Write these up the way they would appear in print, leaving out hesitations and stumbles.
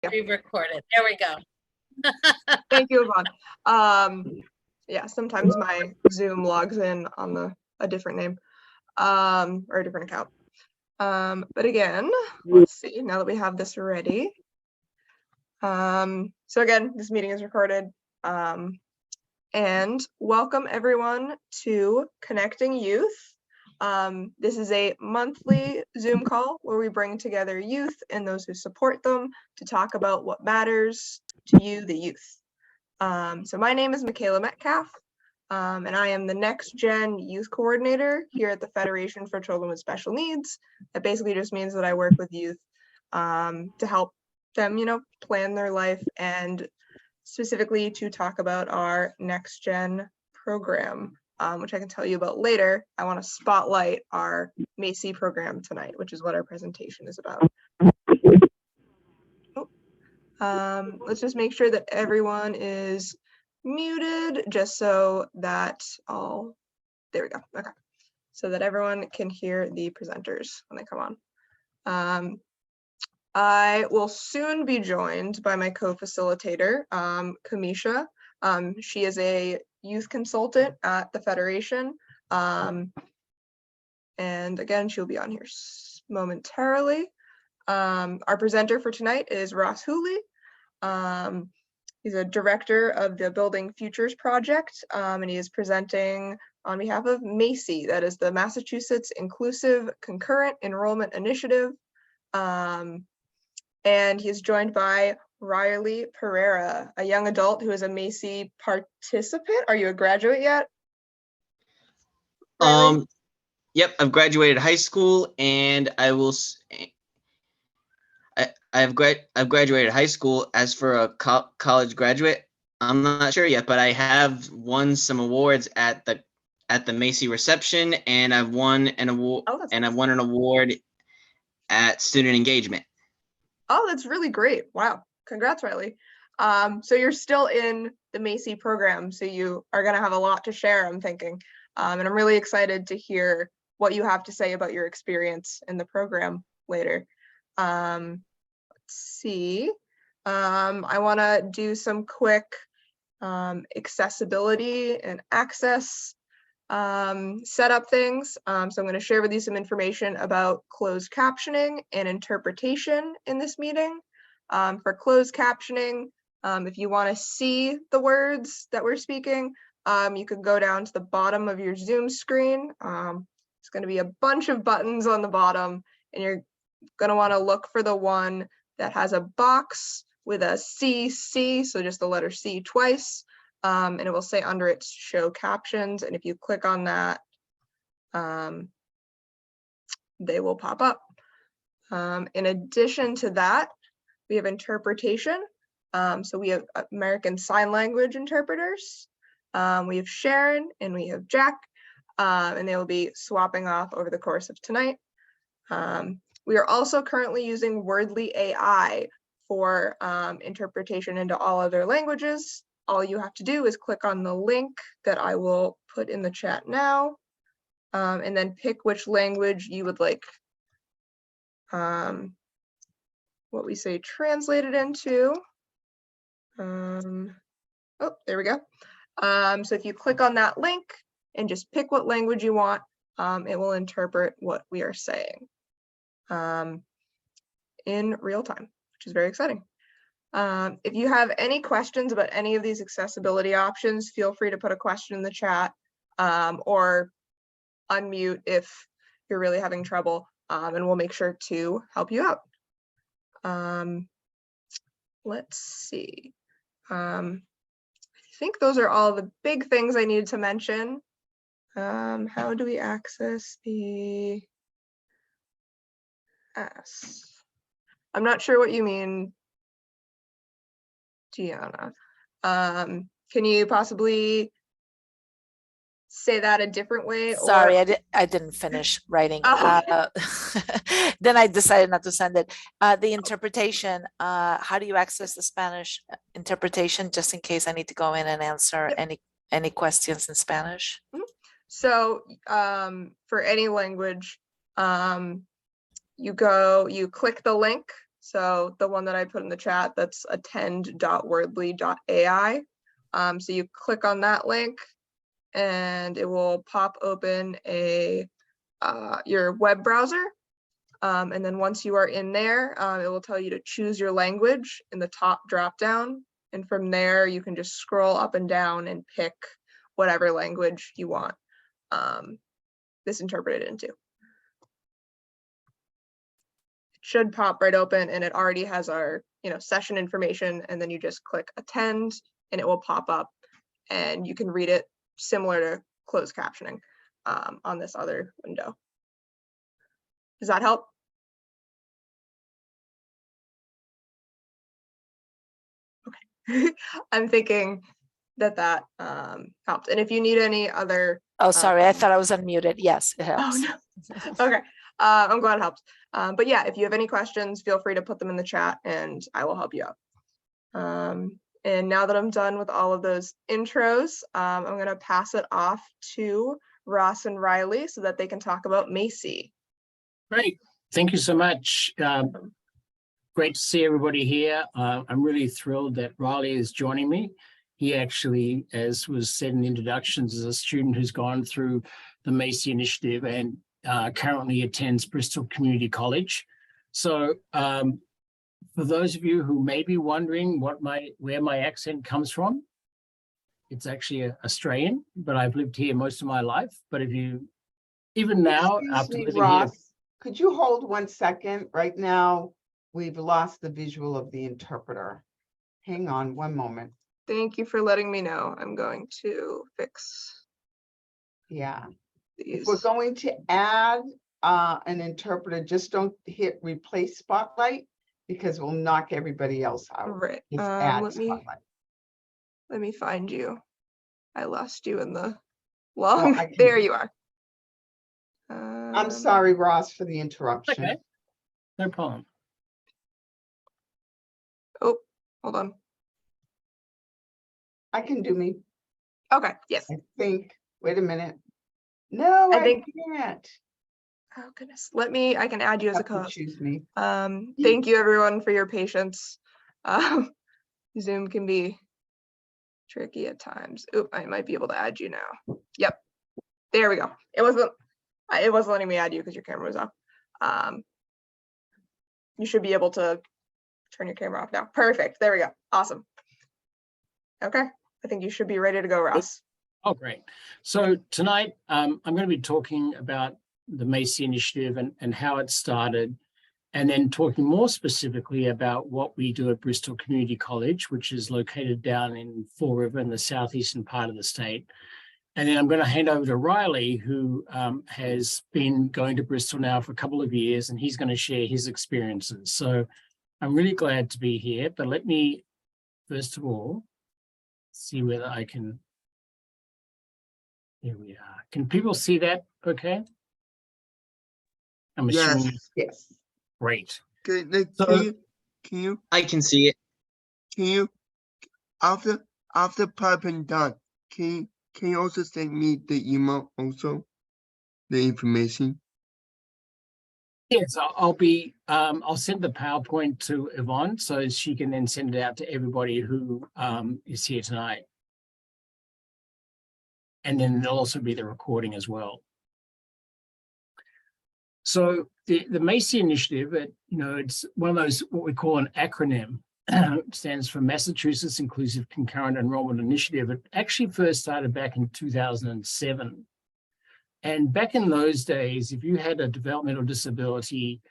Pre-recorded. There we go. Thank you, Yvonne. Yeah, sometimes my Zoom logs in on a different name or a different account. But again, let's see, now that we have this ready. So again, this meeting is recorded. And welcome everyone to Connecting Youth. This is a monthly Zoom call where we bring together youth and those who support them to talk about what matters to you, the youth. So my name is Mikayla Metcalf, and I am the NextGen Youth Coordinator here at the Federation for Children with Special Needs. That basically just means that I work with youth to help them, plan their life, and specifically to talk about our NextGen program, which I can tell you about later. I want to spotlight our MAICEI program tonight, which is what our presentation is about. Let's just make sure that everyone is muted just so that there we go. Okay. So that everyone can hear the presenters when they come on. I will soon be joined by my co-facilitator, Kamisha. She is a youth consultant at the Federation. And again, she'll be on here momentarily. Our presenter for tonight is Ross Hooley. He's a director of the Building Futures Project, and he is presenting on behalf of MAICEI, that is the Massachusetts Inclusive Concurrent Enrollment Initiative. And he's joined by Riley Pereira, a young adult who is a MAICEI participant. Are you a graduate yet, Riley? Yep, I've graduated high school, and I've graduated high school. As for a college graduate, I'm not sure yet, but I have won some awards at the MAICEI reception, and I've won an award. I've won an award at student engagement. Oh, that's really great! Wow, congrats, Riley. So you're still in the MAICEI program, so you are going to have a lot to share, I'm thinking, and I'm really excited to hear what you have to say about your experience in the program later. Let's see. I want to do some quick accessibility and access setup things. So I'm going to share with you some information about closed captioning and interpretation in this meeting. For closed captioning, if you want to see the words that we're speaking, you can go down to the bottom of your Zoom screen. It's going to be a bunch of buttons on the bottom, and you're going to want to look for the one that has a box with a CC, so just the letter C twice, and it will say under it show captions, and if you click on that, they will pop up. In addition to that, we have interpretation. So we have American Sign Language interpreters. We have Sharon and we have Jack, and they will be swapping off over the course of tonight. We are also currently using Wordly AI for interpretation into all other languages. All you have to do is click on the link that I will put in the chat now, and then pick which language you would like what we say translated into. Oh, there we go. So if you click on that link and just pick what language you want, it will interpret what we are saying in real time, which is very exciting. If you have any questions about any of these accessibility options, feel free to put a question in the chat or unmute if you're really having trouble, and we'll make sure to help you out. Let's see. I think those are all the big things I needed to mention. How do we access the S? I'm not sure what you mean, Gianna. Can you possibly say that a different way? Sorry, I didn't finish writing. Oh. Then I decided not to send it. The interpretation, how do you access the Spanish interpretation, just in case I need to go in and answer any questions in Spanish? So for any language, you click the link. So the one that I put in the chat, that's attend.wordly.ai. So you click on that link and it will pop open your web browser. And then once you are in there, it will tell you to choose your language in the top drop down. And from there, you can just scroll up and down and pick whatever language you want this interpreted into. It should pop right open, and it already has our session information, and then you just click attend and it will pop up and you can read it similar to closed captioning on this other window. Does that help? Okay. I'm thinking that helped. And if you need any other Oh, sorry, I thought I was unmuted. Yes, it helps. Oh, no. Okay. I'm glad it helped. But yeah, if you have any questions, feel free to put them in the chat and I will help you out. And now that I'm done with all of those intros, I'm going to pass it off to Ross and Riley so that they can talk about MAICEI. Great. Thank you so much. Great to see everybody here. I'm really thrilled that Riley is joining me. He actually, as was said in introductions, is a student who's gone through the MAICEI initiative and currently attends Bristol Community College. So for those of you who may be wondering where my accent comes from, it's actually Australian, but I've lived here most of my life. But if you, even now, after living Ross, here. could you hold 1 second? Right now, we've lost the visual of the interpreter. Hang on 1 moment. Thank you for letting me know. I'm going to fix Yeah. these. If we're going to add an interpreter, just don't hit replace spotlight because we'll knock everybody else out. Right. Just add Let spotlight. me find you. I lost you in the Oh, long. I can- There you are. I'm sorry, Ross, for the interruption. Okay, no problem. Oh, hold on. I can do me. Okay. Yes. I think. Wait a minute. No, I I think- can't. Oh goodness. I can add you as a Have to co-host. choose me. Thank you everyone for your patience. Zoom can be tricky at times. Oop, I might be able to add you now. Yep. There we go. It wasn't letting me add you because your camera was off. You should be able to turn your camera off now. Perfect. There we go. Awesome. Okay. I think you should be ready to go, Ross. Oh, great. So tonight, I'm going to be talking about the MAICEI initiative and how it started, and then talking more specifically about what we do at Bristol Community College, which is located down in Fall River in the southeastern part of the state. And then I'm going to hand over to Riley, who has been going to Bristol now for a couple of years, and he's going to share his experiences. So I'm really glad to be here, but let me, first of all, see whether I can. Here we are. Can people see that okay? I'm assuming. Yes. Yes. Great. Can, like, So- can you I can see it. after piping done, can you also send me the email also? The information? Yes, I'll send the PowerPoint to Yvonne so she can then send it out to everybody who is here tonight. And then there'll also be the recording as well. So the MAICEI initiative, it's one of those, what we call an acronym. It stands for Massachusetts Inclusive Concurrent Enrollment Initiative. It actually first started back in 2007. And back in those days, if you had a developmental disability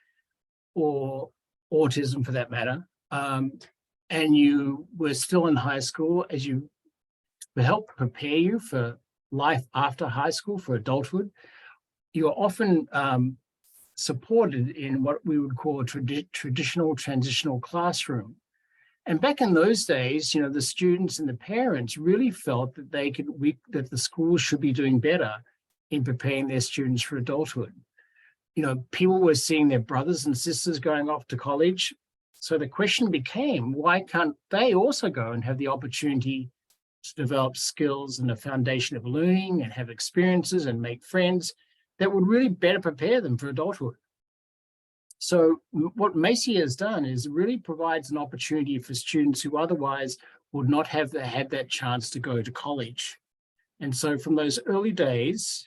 or autism for that matter, and you were still in high school, to help prepare you for life after high school, for adulthood, you're often supported in what we would call a traditional transitional classroom. And back in those days, the students and the parents really felt that that the schools should be doing better in preparing their students for adulthood. People were seeing their brothers and sisters going off to college. So the question became, why can't they also go and have the opportunity to develop skills and a foundation of learning and have experiences and make friends that would really better prepare them for adulthood? So what MAICEI has done is really provides an opportunity for students who otherwise would not have had that chance to go to college. And so from those early days,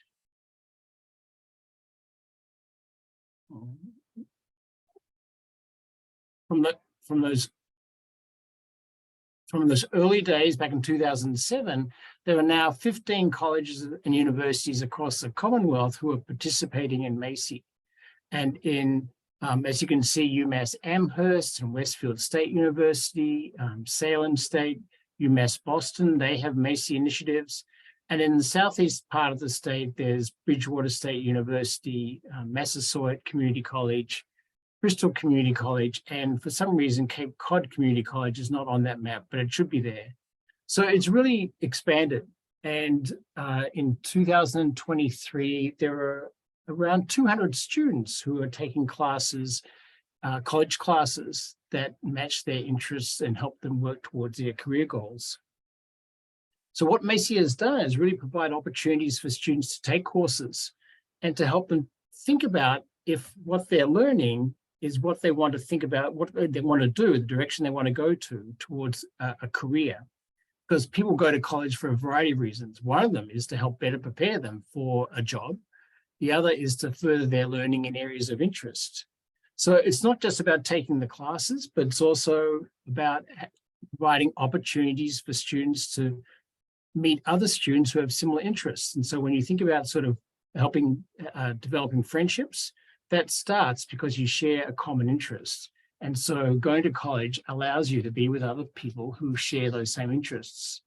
from those early days back in 2007, there are now 15 colleges and universities across the Commonwealth who are participating in MAICEI. And in, as you can see, UMass Amherst and Westfield State University, Salem State, UMass Boston, they have MAICEI initiatives. And in the southeast part of the state, there's Bridgewater State University, Massasoit Community College, Bristol Community College, and for some reason, Cape Cod Community College is not on that map, but it should be there. So it's really expanded. And in 2023, there are around 200 students who are taking classes, college classes that match their interests and help them work towards their career goals. So what MAICEI has done is really provide opportunities for students to take courses and to help them think about if what they're learning is what they want to think about, what they want to do, the direction they want to go towards a career. Because people go to college for a variety of reasons. One of them is to help better prepare them for a job. The other is to further their learning in areas of interest. So it's not just about taking the classes, but it's also about providing opportunities for students to meet other students who have similar interests. And so when you think about sort of helping developing friendships, that starts because you share a common interest. And so going to college allows you to be with other people who share those same interests.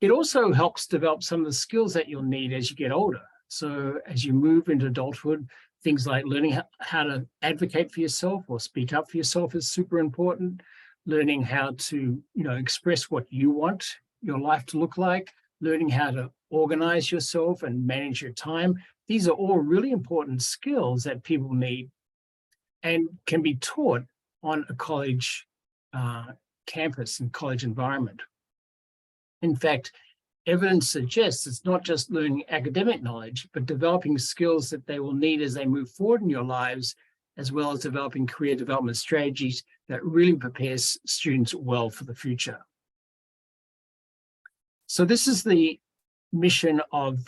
It also helps develop some of the skills that you'll need as you get older. So as you move into adulthood, things like learning how to advocate for yourself or speak up for yourself is super important. Learning how to, express what you want your life to look like, learning how to organize yourself and manage your time. These are all really important skills that people need and can be taught on a college campus and college environment. In fact, evidence suggests it's not just learning academic knowledge, but developing skills that they will need as they move forward in your lives, as well as developing career development strategies that really prepares students well for the future. So this is the mission of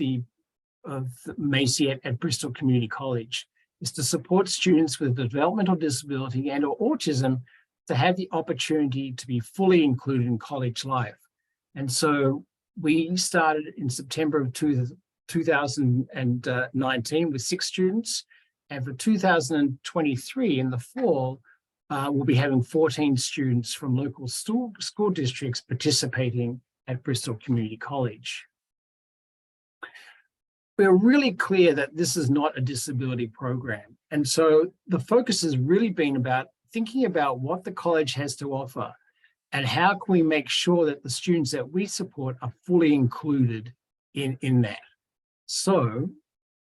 MAICEI at Bristol Community College, is to support students with developmental disability and or autism to have the opportunity to be fully included in college life. And so we started in September of 2019 with 6 students. And for 2023 in the fall, we'll be having 14 students from local school districts participating at Bristol Community College. We're really clear that this is not a disability program. And so the focus has really been about thinking about what the college has to offer and how can we make sure that the students that we support are fully included in that. So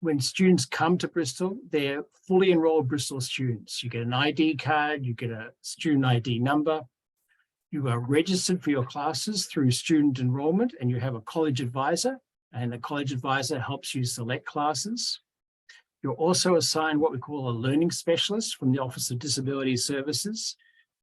when students come to Bristol, they're fully enrolled Bristol students. You get an ID card, you get a student ID number, you are registered for your classes through student enrollment, and you have a college advisor, and the college advisor helps you select classes. You're also assigned what we call a learning specialist from the Office of Disability Services,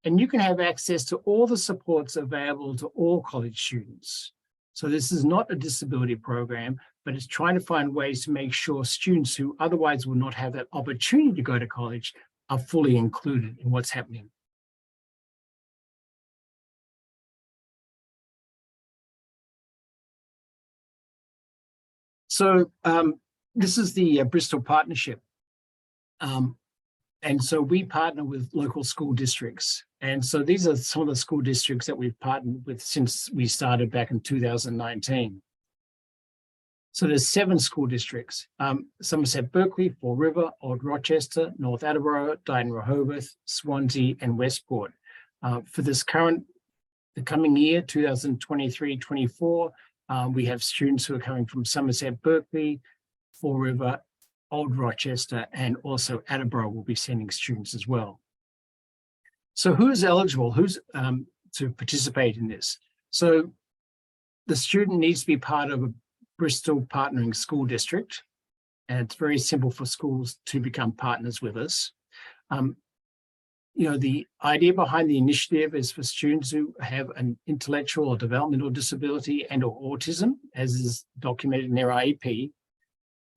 and you can have access to all the supports available to all college students. So this is not a disability program, but it's trying to find ways to make sure students who otherwise would not have that opportunity to go to college are fully included in what's happening. So this is the Bristol partnership. And so we partner with local school districts. And so these are some of the school districts that we've partnered with since we started back in 2019. So there's 7 school districts: Somerset Berkeley, Fall River, Old Rochester, North Attleborough, Dighton Rehoboth, Swansea, and Westport. For the coming year, 2023-24, we have students who are coming from Somerset Berkeley, Fall River, Old Rochester, and also Attleborough will be sending students as well. So who is eligible? Who's to participate in this? So the student needs to be part of a Bristol partnering school district, and it's very simple for schools to become partners with us. The idea behind the initiative is for students who have an intellectual or developmental disability and or autism, as is documented in their IEP.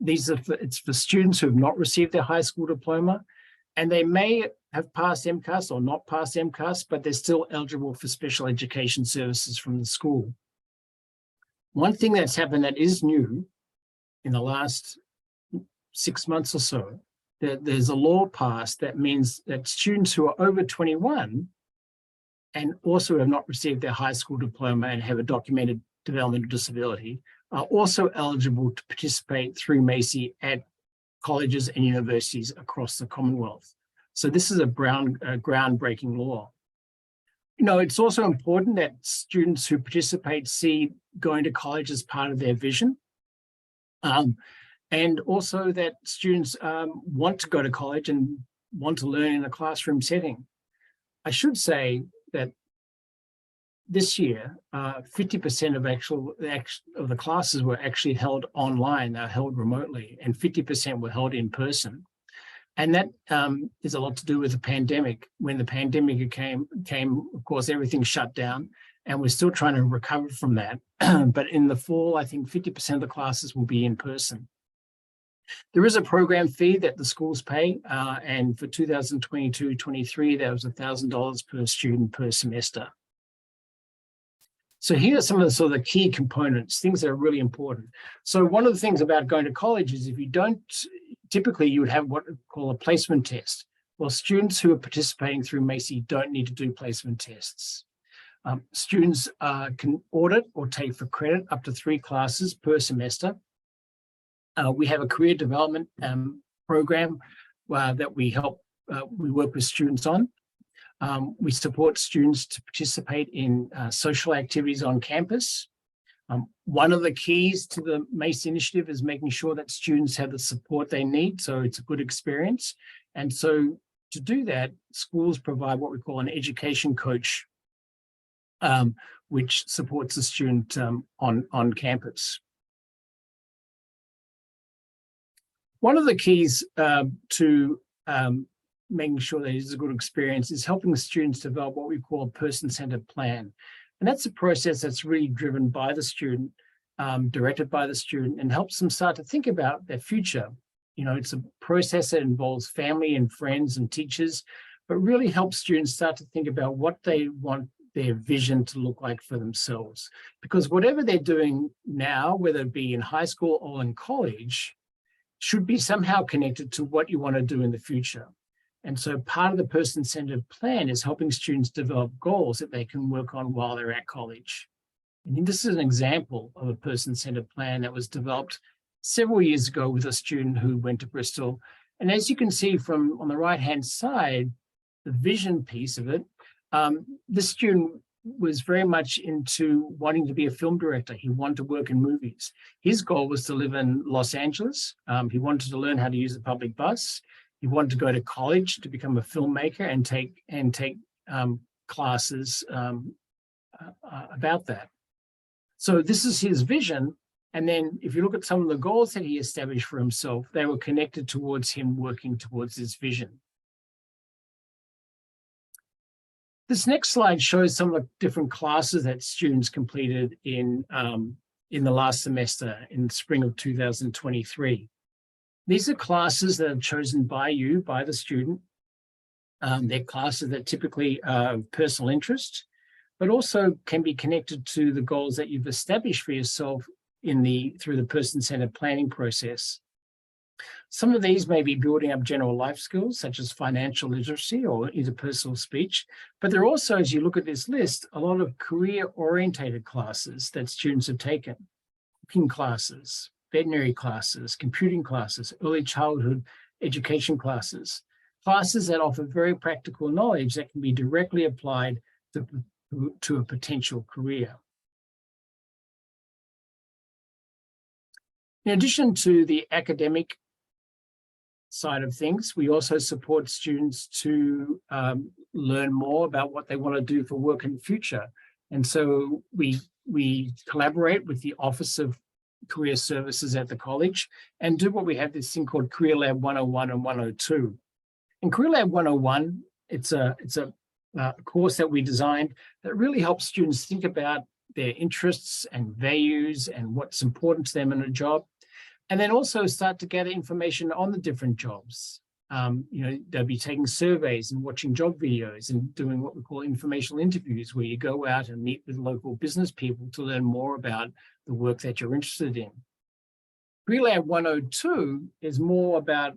It's for students who have not received their high school diploma, and they may have passed MCAS or not passed MCAS, but they're still eligible for special education services from the school. One thing that's happened that is new in the last 6 months or so, that there's a law passed that means that students who are over 21 and also have not received their high school diploma and have a documented developmental disability are also eligible to participate through MAICEI at colleges and universities across the Commonwealth. So this is a groundbreaking law. It's also important that students who participate see going to college as part of their vision. And also that students want to go to college and want to learn in a classroom setting. I should say that this year, 50% of the classes were actually held online, they're held remotely, and 50% were held in person. And that is a lot to do with the pandemic. When the pandemic came, of course, everything shut down, and we're still trying to recover from that. But in the fall, I think 50% of the classes will be in person. There is a program fee that the schools pay, and for 2022-23, that was $1,000 per student per semester. So here are some of the sort of the key components, things that are really important. So one of the things about going to college is if you don't, typically you would have what we call a placement test. Well, students who are participating through MAICEI don't need to do placement tests. Students can audit or take for credit up to 3 classes per semester. We have a career development program that we work with students on. We support students to participate in social activities on campus. One of the keys to the MAICEI initiative is making sure that students have the support they need, so it's a good experience. And so to do that, schools provide what we call an education coach, which supports the student on campus. One of the keys to making sure that it's a good experience is helping the students develop what we call a person-centered plan. And that's a process that's really driven by the student, directed by the student, and helps them start to think about their future. It's a process that involves family and friends and teachers, but really helps students start to think about what they want their vision to look like for themselves. Because whatever they're doing now, whether it be in high school or in college, should be somehow connected to what you want to do in the future. And so part of the person-centered plan is helping students develop goals that they can work on while they're at college. And this is an example of a person-centered plan that was developed several years ago with a student who went to Bristol. And as you can see from on the right-hand side, the vision piece of it, this student was very much into wanting to be a film director. He wanted to work in movies. His goal was to live in Los Angeles. He wanted to learn how to use the public bus. He wanted to go to college to become a filmmaker and take classes about that. So this is his vision. And then if you look at some of the goals that he established for himself, they were connected towards him working towards his vision. This next slide shows some of the different classes that students completed in the last semester in spring of 2023. These are classes that are chosen by you, by the student. They're classes that typically are of personal interest, but also can be connected to the goals that you've established for yourself through the person-centered planning process. Some of these may be building up general life skills, such as financial literacy or interpersonal speech, but there are also, as you look at this list, a lot of career-orientated classes that students have taken, cooking classes, veterinary classes, computing classes, early childhood education classes that offer very practical knowledge that can be directly applied to a potential career. In addition to the academic side of things, we also support students to learn more about what they want to do for work in the future. And so we collaborate with the Office of Career Services at the college and do what we have this thing called Career Lab 101 and 102. In Career Lab 101, it's a course that we designed that really helps students think about their interests and values and what's important to them in a job, and then also start to gather information on the different jobs. They'll be taking surveys and watching job videos and doing what we call informational interviews, where you go out and meet with local business people to learn more about the work that you're interested in. Career Lab 102 is more about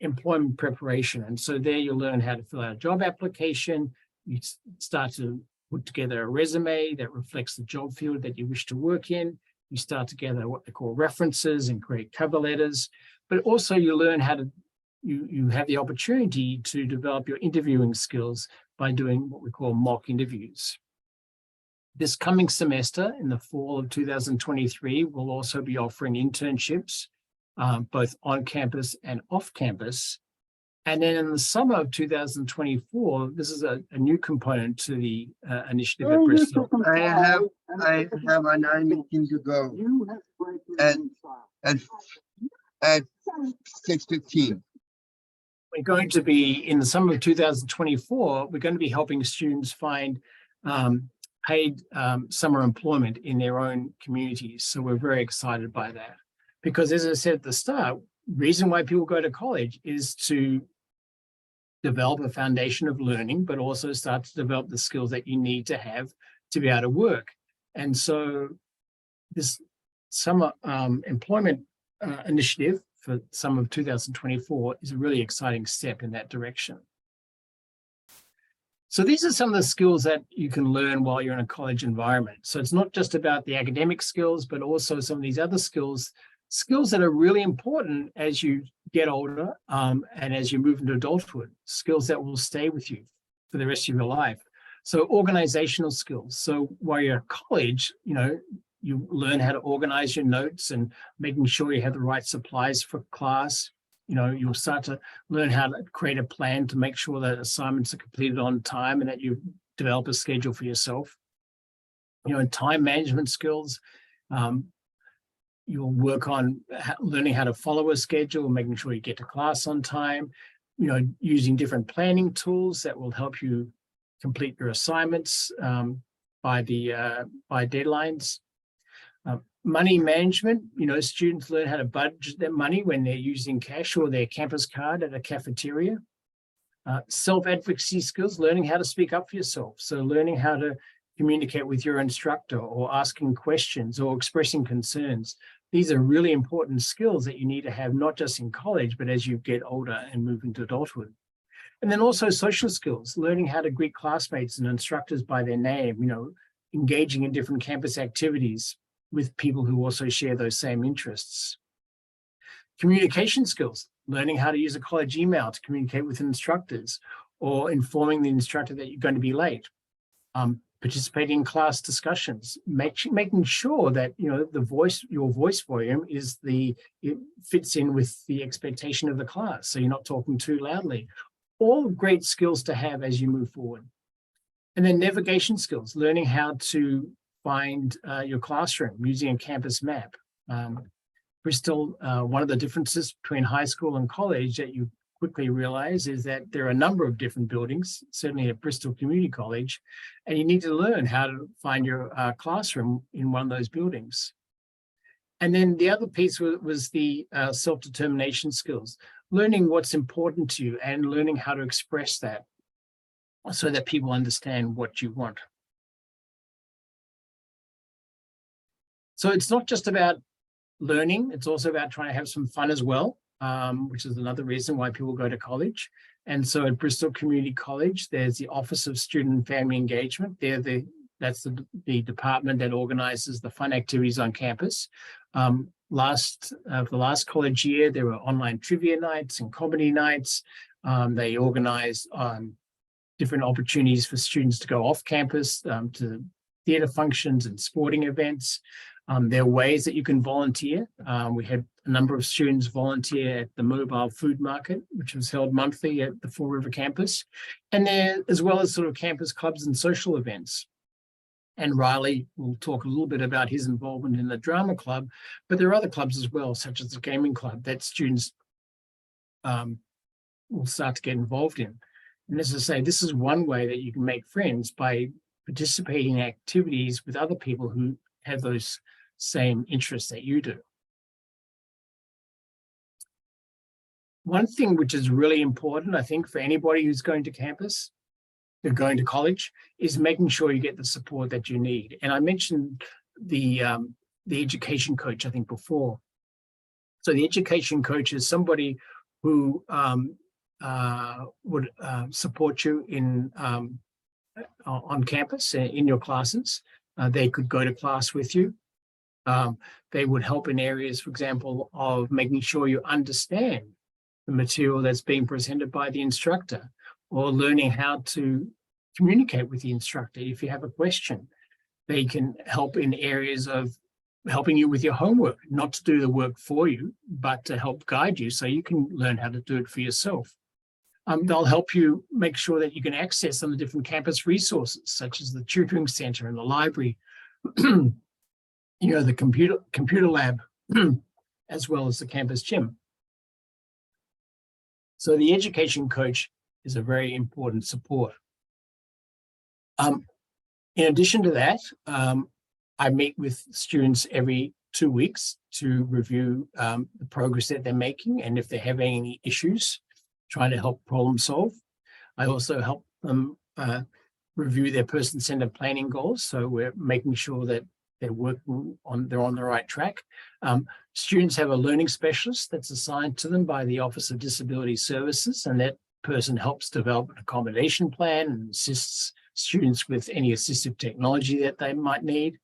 employment preparation. And so there you'll learn how to fill out a job application. You start to put together a resume that reflects the job field that you wish to work in. You start to gather what they call references and create cover letters, but also you learn how to, you have the opportunity to develop your interviewing skills by doing what we call mock interviews. This coming semester, in the fall of 2023, we'll also be offering internships, both on campus and off campus. And then in the summer of 2024, this is a new component to the initiative at Bristol. I have another meeting to go at 6:15. We're going to be, in the summer of 2024, we're going to be helping students find paid summer employment in their own communities. So we're very excited by that. Because as I said at the start, reason why people go to college is to develop a foundation of learning, but also start to develop the skills that you need to have to be able to work. And so this summer employment initiative for summer of 2024 is a really exciting step in that direction. So these are some of the skills that you can learn while you're in a college environment. So it's not just about the academic skills, but also some of these other skills that are really important as you get older and as you move into adulthood, skills that will stay with you for the rest of your life. So organizational skills. So while you're at college, you learn how to organize your notes and making sure you have the right supplies for class. You'll start to learn how to create a plan to make sure that assignments are completed on time and that you develop a schedule for yourself. And time management skills. You'll work on learning how to follow a schedule, making sure you get to class on time, using different planning tools that will help you complete your assignments by deadlines. Money management, students learn how to budget their money when they're using cash or their campus card at a cafeteria. Self-advocacy skills, learning how to speak up for yourself. So learning how to communicate with your instructor or asking questions or expressing concerns. These are really important skills that you need to have, not just in college, but as you get older and move into adulthood. And then also social skills, learning how to greet classmates and instructors by their name, engaging in different campus activities with people who also share those same interests. Communication skills, learning how to use a college email to communicate with instructors or informing the instructor that you're going to be late. Participating in class discussions, making sure that your voice volume it fits in with the expectation of the class, so you're not talking too loudly. All great skills to have as you move forward. And then navigation skills, learning how to find your classroom using a campus map. Bristol, one of the differences between high school and college that you quickly realize is that there are a number of different buildings, certainly at Bristol Community College, and you need to learn how to find your classroom in one of those buildings. And then the other piece was the self-determination skills, learning what's important to you and learning how to express that so that people understand what you want. So it's not just about learning, it's also about trying to have some fun as well. Which is another reason why people go to college. And so at Bristol Community College, there's the Office of Student and Family Engagement. That's the department that organizes the fun activities on campus. For the last college year, there were online trivia nights and comedy nights. They organized different opportunities for students to go off campus to theater functions and sporting events. There are ways that you can volunteer. We had a number of students volunteer at the mobile food market, which was held monthly at the Fall River campus, and there, as well as sort of campus clubs and social events. And Riley will talk a little bit about his involvement in the drama club, but there are other clubs as well, such as the gaming club, that students will start to get involved in. And as I say, this is one way that you can make friends, by participating in activities with other people who have those same interests that you do. One thing which is really important, I think, for anybody who's going to campus, they're going to college, is making sure you get the support that you need. And I mentioned the education coach, I think, before. So the education coach is somebody who would support you in on campus in your classes. They could go to class with you. They would help in areas, for example, of making sure you understand the material that's being presented by the instructor, or learning how to communicate with the instructor. If you have a question, they can help in areas of helping you with your homework, not to do the work for you, but to help guide you so you can learn how to do it for yourself. They'll help you make sure that you can access some of the different campus resources, such as the tutoring center and the library, you know, the computer lab, as well as the campus gym. So the education coach is a very important support. In addition to that, I meet with students every 2 weeks to review the progress that they're making, and if they're having any issues, trying to help problem solve. I also help them review their person-centered planning goals, so we're making sure that they're on the right track. Students have a learning specialist that's assigned to them by the Office of Disability Services, and that person helps develop an accommodation plan and assists students with any assistive technology that they might need.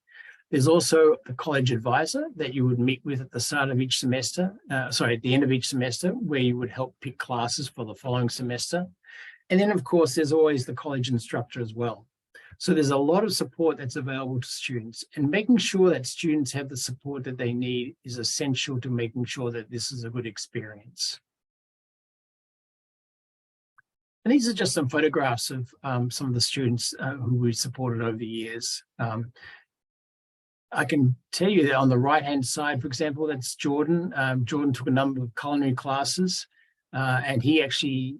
There's also a college advisor that you would meet with at the start of each semester, at the end of each semester, where you would help pick classes for the following semester. And then, of course, there's always the college instructor as well. So there's a lot of support that's available to students, and making sure that students have the support that they need is essential to making sure that this is a good experience. And these are just some photographs of some of the students who we supported over the years. I can tell you that on the right-hand side, for example, that's Jordan. Jordan took a number of culinary classes, and he actually,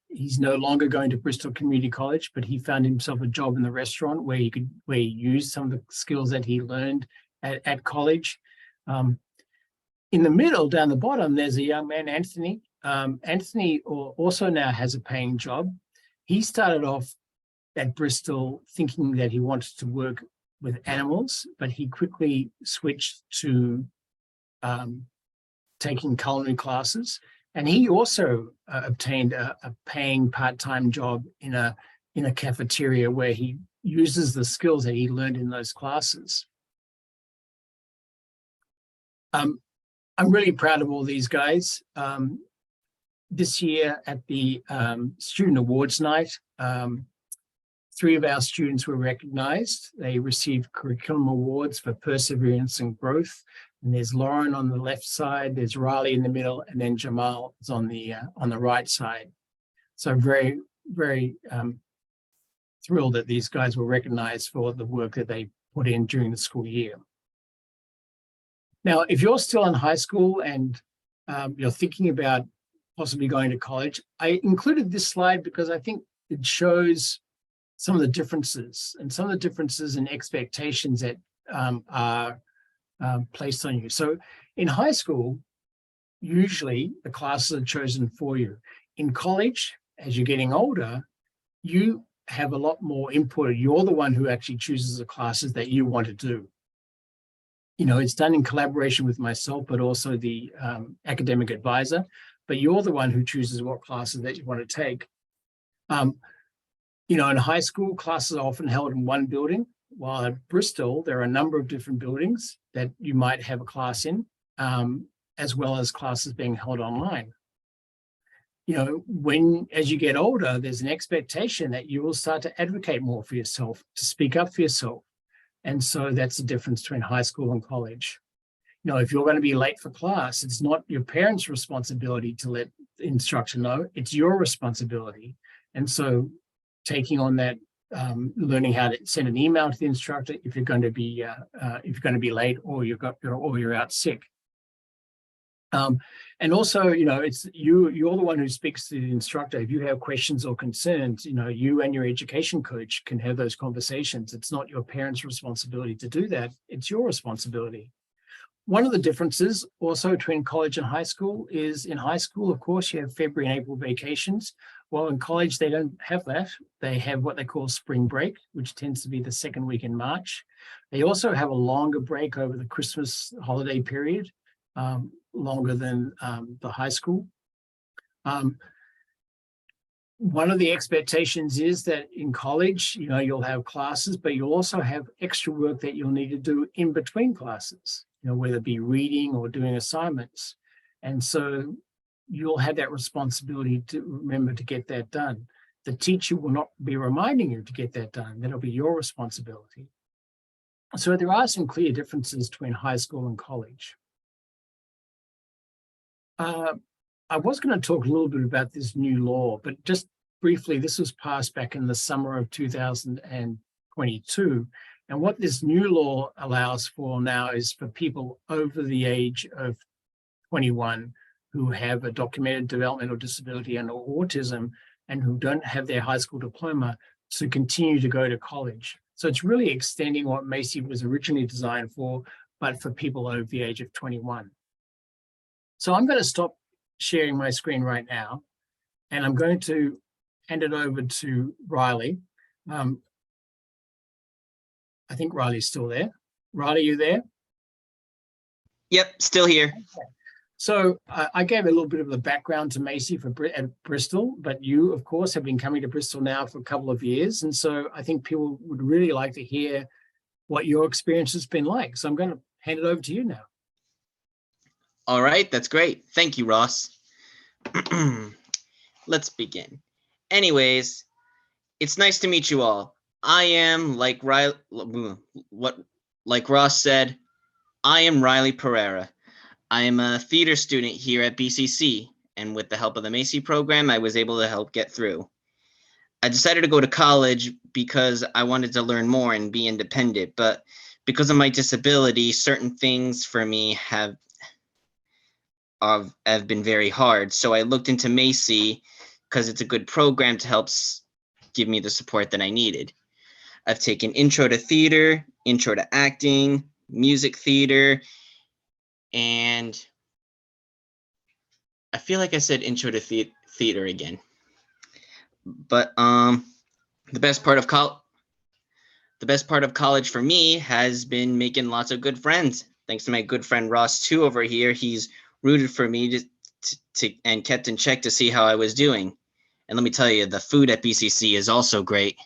he's no longer going to Bristol Community College, but he found himself a job in the restaurant where he used some of the skills that he learned at college. In the middle, down the bottom, there's a young man, Anthony. Anthony also now has a paying job. He started off at Bristol thinking that he wanted to work with animals, but he quickly switched to taking culinary classes. And he also obtained a paying part-time job in a cafeteria where he uses the skills that he learned in those classes. I'm really proud of all these guys. This year at the Student Awards Night, 3 of our students were recognized. They received curriculum awards for perseverance and growth. And there's Lauren on the left side, there's Riley in the middle, and then Jamal is on the right side. So I'm very, very thrilled that these guys were recognized for the work that they put in during the school year. Now, if you're still in high school and you're thinking about possibly going to college, I included this slide because I think it shows some of the differences in expectations that are placed on you. So in high school, usually the classes are chosen for you. In college, as you're getting older, you have a lot more input. You're the one who actually chooses the classes that you want to do. You know, it's done in collaboration with myself, but also the academic advisor, but you're the one who chooses what classes that you want to take. You know, in high school, classes are often held in one building, while at Bristol, there are a number of different buildings that you might have a class in, as well as classes being held online. You know, as you get older, there's an expectation that you will start to advocate more for yourself, to speak up for yourself. And so that's the difference between high school and college. You know, if you're going to be late for class, it's not your parents' responsibility to let the instructor know, it's your responsibility. And so taking on that, learning how to send an email to the instructor if you're going to be late or you're out sick. And also, it's you're the one who speaks to the instructor. If you have questions or concerns, you and your education coach can have those conversations. It's not your parents' responsibility to do that. It's your responsibility. One of the differences also between college and high school is in high school, of course, you have February and April vacations. Well, in college, they don't have that. They have what they call spring break, which tends to be the second week in March. They also have a longer break over the Christmas holiday period, longer than the high school. One of the expectations is that in college, you'll have classes, but you'll also have extra work that you'll need to do in between classes, whether it be reading or doing assignments. And so you'll have that responsibility to remember to get that done. The teacher will not be reminding you to get that done. That'll be your responsibility. So there are some clear differences between high school and college. I was going to talk a little bit about this new law, but just briefly, this was passed back in the summer of 2022. And what this new law allows for now is for people over the age of 21 who have a documented developmental disability and autism and who don't have their high school diploma to continue to go to college. So it's really extending what MAICEI was originally designed for, but for people over the age of 21. So I'm going to stop sharing my screen right now, and I'm going to hand it over to Riley. I think Riley's still there. Riley, you there? Yep, still here. Okay. So I gave a little bit of the background to MAICEI at Bristol, but you, of course, have been coming to Bristol now for a couple of years. And so I think people would really like to hear what your experience has been like. So I'm going to hand it over to you now. All right, that's great. Thank you, Ross. Let's begin. Anyways, it's nice to meet you all. I am, like Ross said, I am Riley Pereira. I am a theater student here at BCC, and with the help of the MAICEI program, I was able to help get through. I decided to go to college because I wanted to learn more and be independent, but because of my disability, certain things for me have been very hard. So I looked into MAICEI because it's a good program to help give me the support that I needed. I've taken Intro to Theater, Intro to Acting, Music Theater, and I feel like I said Intro to Theater again. But the best part of college for me has been making lots of good friends. Thanks to my good friend Ross too over here. He's rooted for me and kept in check to see how I was doing. And let me tell you, the food at BCC is also great.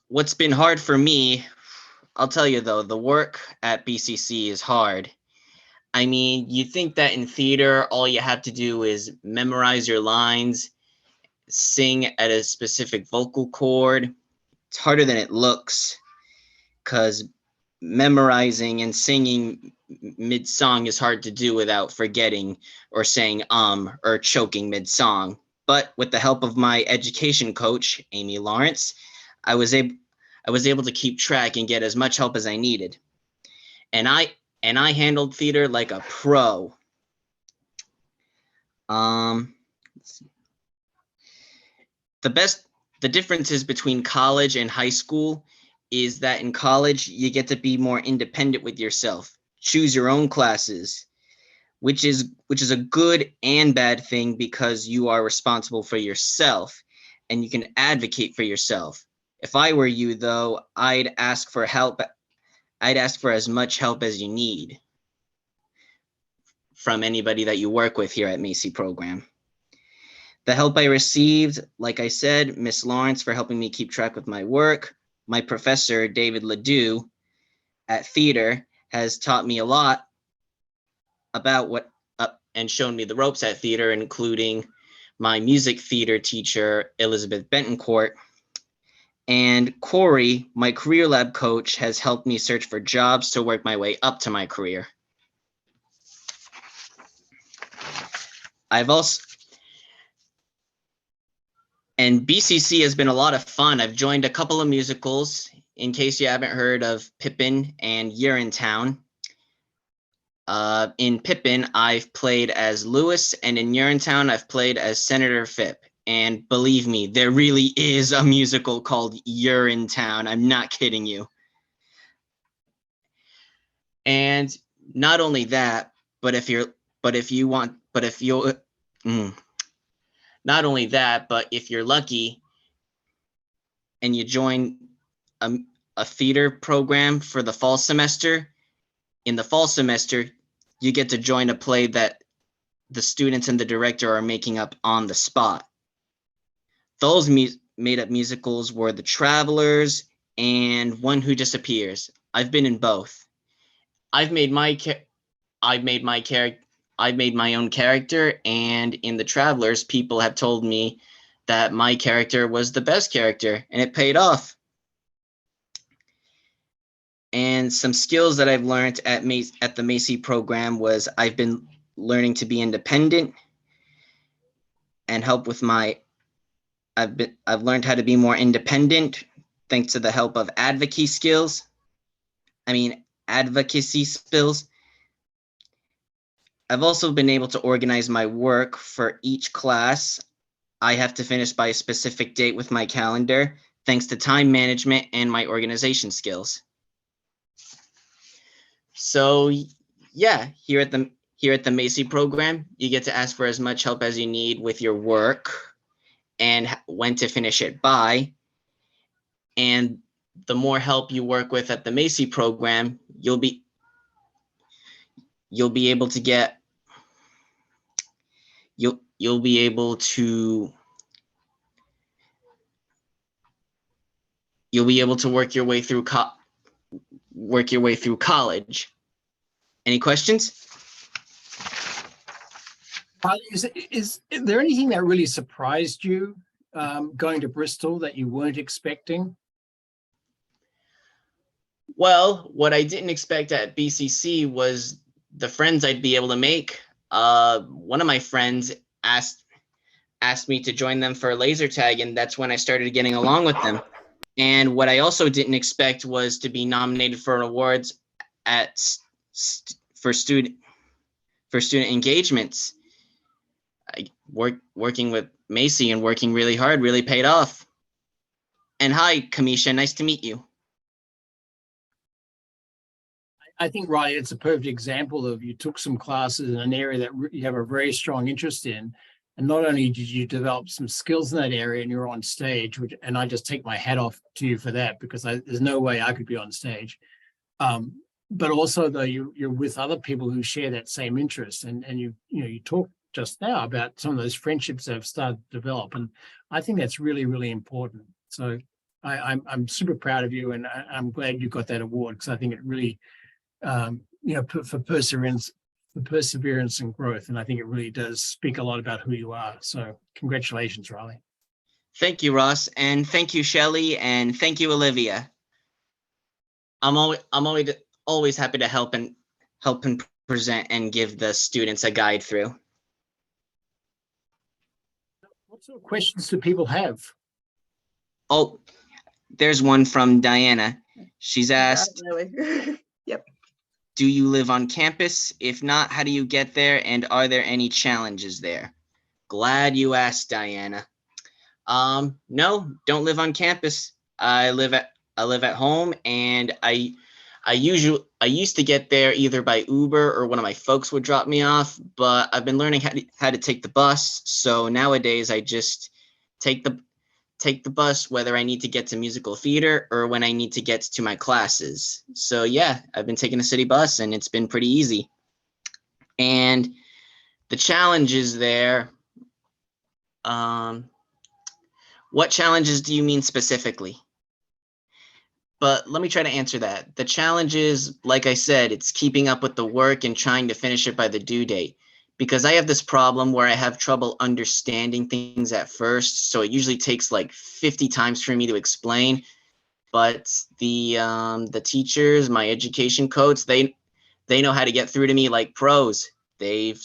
What's been hard for me, I'll tell you though, the work at BCC is hard. I mean, you think that in theater, all you have to do is memorize your lines, sing at a specific vocal chord. It's harder than it looks, because memorizing and singing mid-song is hard to do without forgetting or saying or choking mid-song. But with the help of my education coach, Amy Lawrence, I was able to keep track and get as much help as I needed. And I handled theater like a pro. The differences between college and high school is that in college, you get to be more independent with yourself, choose your own classes, which is a good and bad thing because you are responsible for yourself and you can advocate for yourself. If I were you though, I'd ask for help. I'd ask for as much help as you need from anybody that you work with here at MAICEI program. The help I received, like I said, Miss Lawrence for helping me keep track with my work. My professor, David Ledoux, at theater has taught me a lot about and shown me the ropes at theater, including my music theater teacher, Elizabeth Bentoncourt. And Corey, my career lab coach, has helped me search for jobs to work my way up to my career. And BCC has been a lot of fun. I've joined a couple of musicals. In case you haven't heard of Pippin and Urinetown, In Pippin, I've played as Lewis, and in Urinetown, I've played as Senator Phipp. And believe me, there really is a musical called Urinetown. I'm not kidding you. And not only that, but if you're lucky and you join a theater program for the fall semester, in the fall semester, you get to join a play that the students and the director are making up on the spot. Those made up musicals were The Travelers and One Who Disappears. I've been in both. I've made my own character, and in The Travelers, people have told me that my character was the best character, and it paid off. And some skills that I've learned at the MAICEI program was I've been learning to be independent and help with I've learned how to be more independent thanks to the help of advocacy skills. I've also been able to organize my work for each class. I have to finish by a specific date with my calendar, thanks to time management and my organization skills. So yeah, here at the MAICEI program, you get to ask for as much help as you need with your work and when to finish it by. And the more help you work with at the MAICEI program, you'll be able to get you'll be able to work your way through college. Any questions? Is there anything that really surprised you going to Bristol that you weren't expecting? Well, what I didn't expect at BCC was the friends I'd be able to make. One of my friends asked me to join them for laser tag, and that's when I started getting along with them. And what I also didn't expect was to be nominated for awards for student engagements. Working with MAICEI and working really hard really paid off. And hi, Kamisha, nice to meet you. I think, Riley, it's a perfect example of you took some classes in an area that you have a very strong interest in. And not only did you develop some skills in that area and you're on stage, and I just take my hat off to you for that, because there's no way I could be on stage. But also, though, you're with other people who share that same interest. And you talked just now about some of those friendships that have started to develop. And I think that's really, really important. So I'm super proud of you, and I'm glad you got that award, because I think it really, for perseverance and growth. And I think it really does speak a lot about who you are. So congratulations, Riley. Thank you, Ross. And thank you, Shelley. And thank you, Olivia. I'm always happy to help and present and give the students a guide through. What sort of questions do people have? Oh, there's one from Diana. She's asked, Really? Yep. do you live on campus? If not, how do you get there? And are there any challenges there? Glad you asked, Diana. No, don't live on campus. I live at home, and I used to get there either by Uber or one of my folks would drop me off, but I've been learning how to take the bus. So nowadays I just take the bus, whether I need to get to musical theater or when I need to get to my classes. So yeah, I've been taking a city bus, and it's been pretty easy. And the challenges there, what challenges do you mean specifically? But let me try to answer that. The challenge is, like I said, it's keeping up with the work and trying to finish it by the due date. Because I have this problem where I have trouble understanding things at first. So it usually takes like 50 times for me to explain. But the teachers, my education coach, they know how to get through to me like pros. They've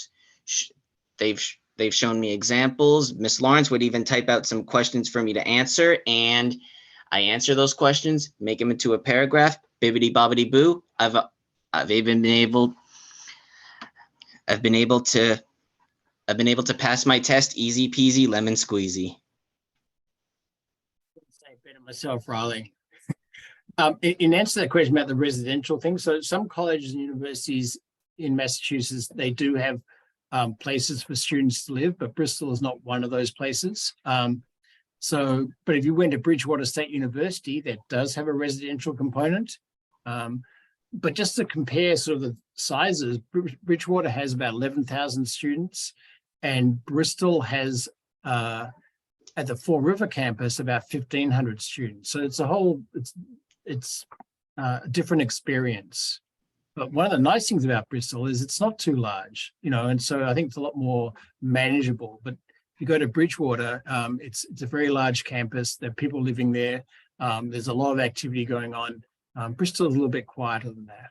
shown me examples. Miss Lawrence would even type out some questions for me to answer, and I answer those questions, make them into a paragraph, bibbidi bobbidi boo. I've even been able I've been able to pass my test easy peasy lemon squeezy. Say better myself, Riley. In answer to that question about the residential thing, so some colleges and universities in Massachusetts, they do have places for students to live, but Bristol is not one of those places. But if you went to Bridgewater State University, that does have a residential component. But just to compare sort of the sizes, Bridgewater has about 11,000 students, and Bristol has at the Fall River campus about 1,500 students. So it's a different experience. But one of the nice things about Bristol is it's not too large, and so I think it's a lot more manageable. But if you go to Bridgewater, it's a very large campus. There are people living there. There's a lot of activity going on. Bristol is a little bit quieter than that.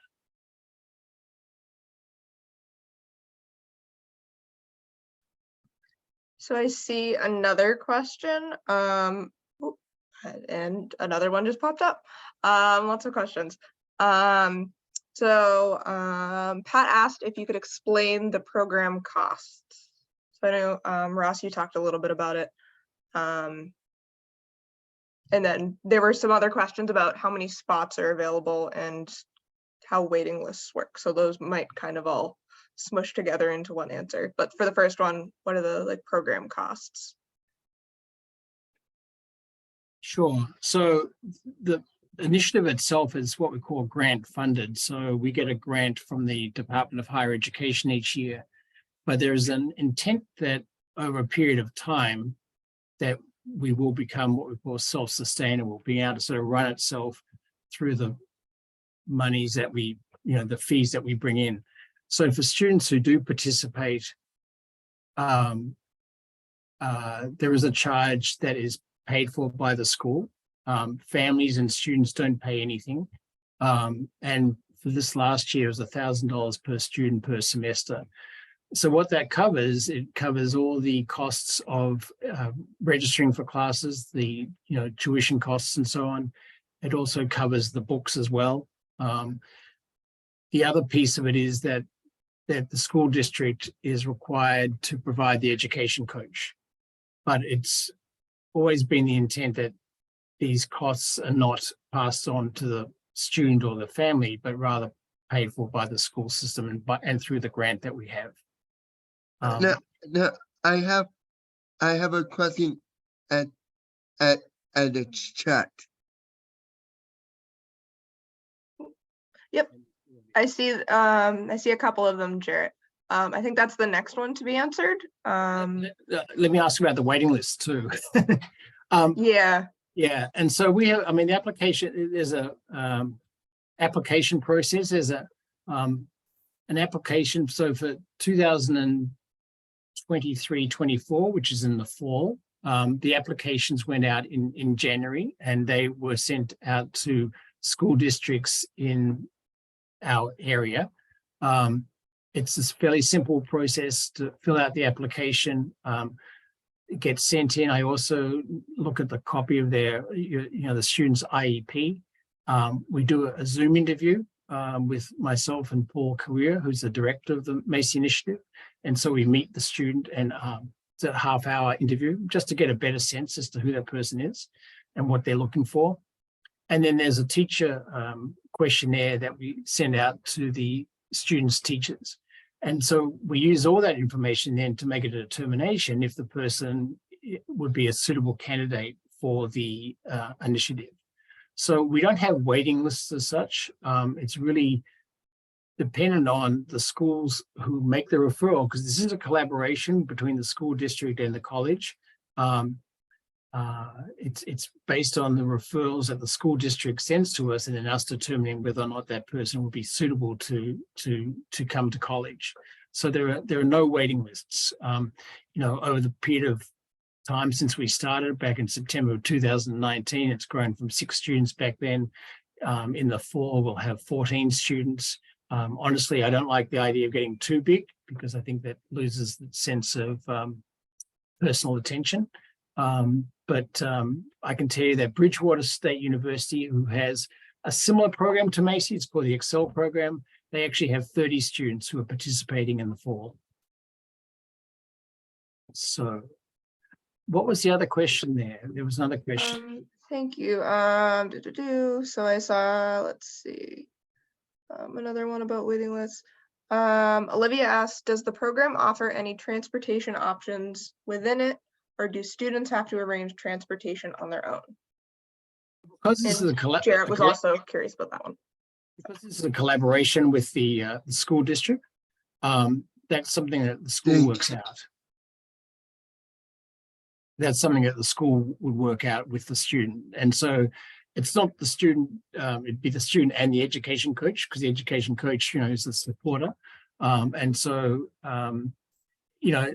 So I see another question, and another one just popped up. Lots of questions. Pat asked if you could explain the program costs. So I know, Ross, you talked a little bit about it. And then there were some other questions about how many spots are available and how waiting lists work. So those might kind of all smush together into one answer. But for the first one, what are the program costs? Sure. So the initiative itself is what we call grant funded. So we get a grant from the Department of Higher Education each year, but there's an intent that over a period of time that we will become what we call self-sustainable, being able to sort of run itself through the monies that we, the fees that we bring in. So for students who do participate, there is a charge that is paid for by the school. Families and students don't pay anything. And for this last year, it was $1,000 per student per semester. So what that covers, it covers all the costs of registering for classes, the tuition costs and so on. It also covers the books as well. The other piece of it is that the school district is required to provide the education coach, but it's always been the intent that these costs are not passed on to the student or the family, but rather paid for by the school system and through the grant that we have. Now, I have a question at the chat. Yep, I see a couple of them, Jarrett. I think that's the next one to be answered. Let me ask you about the waiting list too. Yeah. Yeah, and so we have, the application, there's a application process. There's an application. So for 2023-24, which is in the fall, the applications went out in January, and they were sent out to school districts in our area. It's this fairly simple process to fill out the application. It gets sent in. I also look at the copy of their, the student's IEP. We do a Zoom interview with myself and Paul Career, who's the director of the MAICEI initiative. And so we meet the student, and it's a half-hour interview just to get a better sense as to who that person is and what they're looking for. And then there's a teacher questionnaire that we send out to the students' teachers. And so we use all that information then to make a determination if the person would be a suitable candidate for the initiative. So we don't have waiting lists as such. It's really dependent on the schools who make the referral, because this is a collaboration between the school district and the college. It's based on the referrals that the school district sends to us, and then us determining whether or not that person will be suitable to come to college. So there are no waiting lists. Over the period of time since we started back in September of 2019, it's grown from 6 students back then. In the fall, we'll have 14 students. Honestly, I don't like the idea of getting too big, because I think that loses the sense of personal attention. But I can tell you that Bridgewater State University, who has a similar program to MAICEI, it's called the Excel program, they actually have 30 students who are participating in the fall. So what was the other question there? There was another question. Thank you. So I saw, let's see, another one about waiting lists. Olivia asked, does the program offer any transportation options within it, or do students have to arrange transportation on their own? Because this is And a Jarrett was also curious about that one. because this is a collaboration with the school district, that's something that the school works out. That's something that the school would work out with the student. And so it's not the student, it'd be the student and the education coach, because the education coach, you know, is the supporter. And so, you know,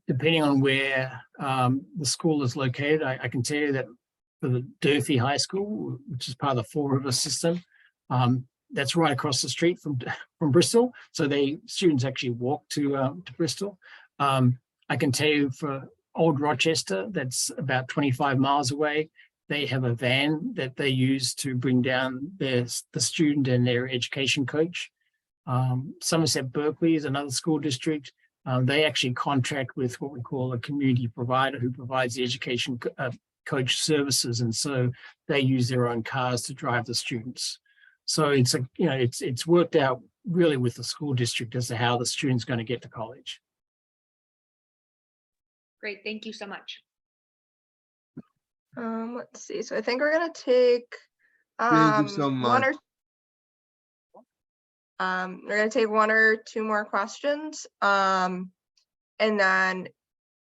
depending on where the school is located, I can tell you that for the Durfee High School, which is part of the Four Rivers system, that's right across the street from Bristol. So students actually walk to Bristol. I can tell you for Old Rochester, that's about 25 miles away. They have a van that they use to bring down the student and their education coach. Somerset Berkeley is another school district. They actually contract with what we call a community provider who provides the education coach services, and so they use their own cars to drive the students. So it's worked out really with the school district as to how the student's going to get to college. Great, thank you so much. Let's see. So I think we're gonna take Thank you so much. we're gonna take one or two more questions. And then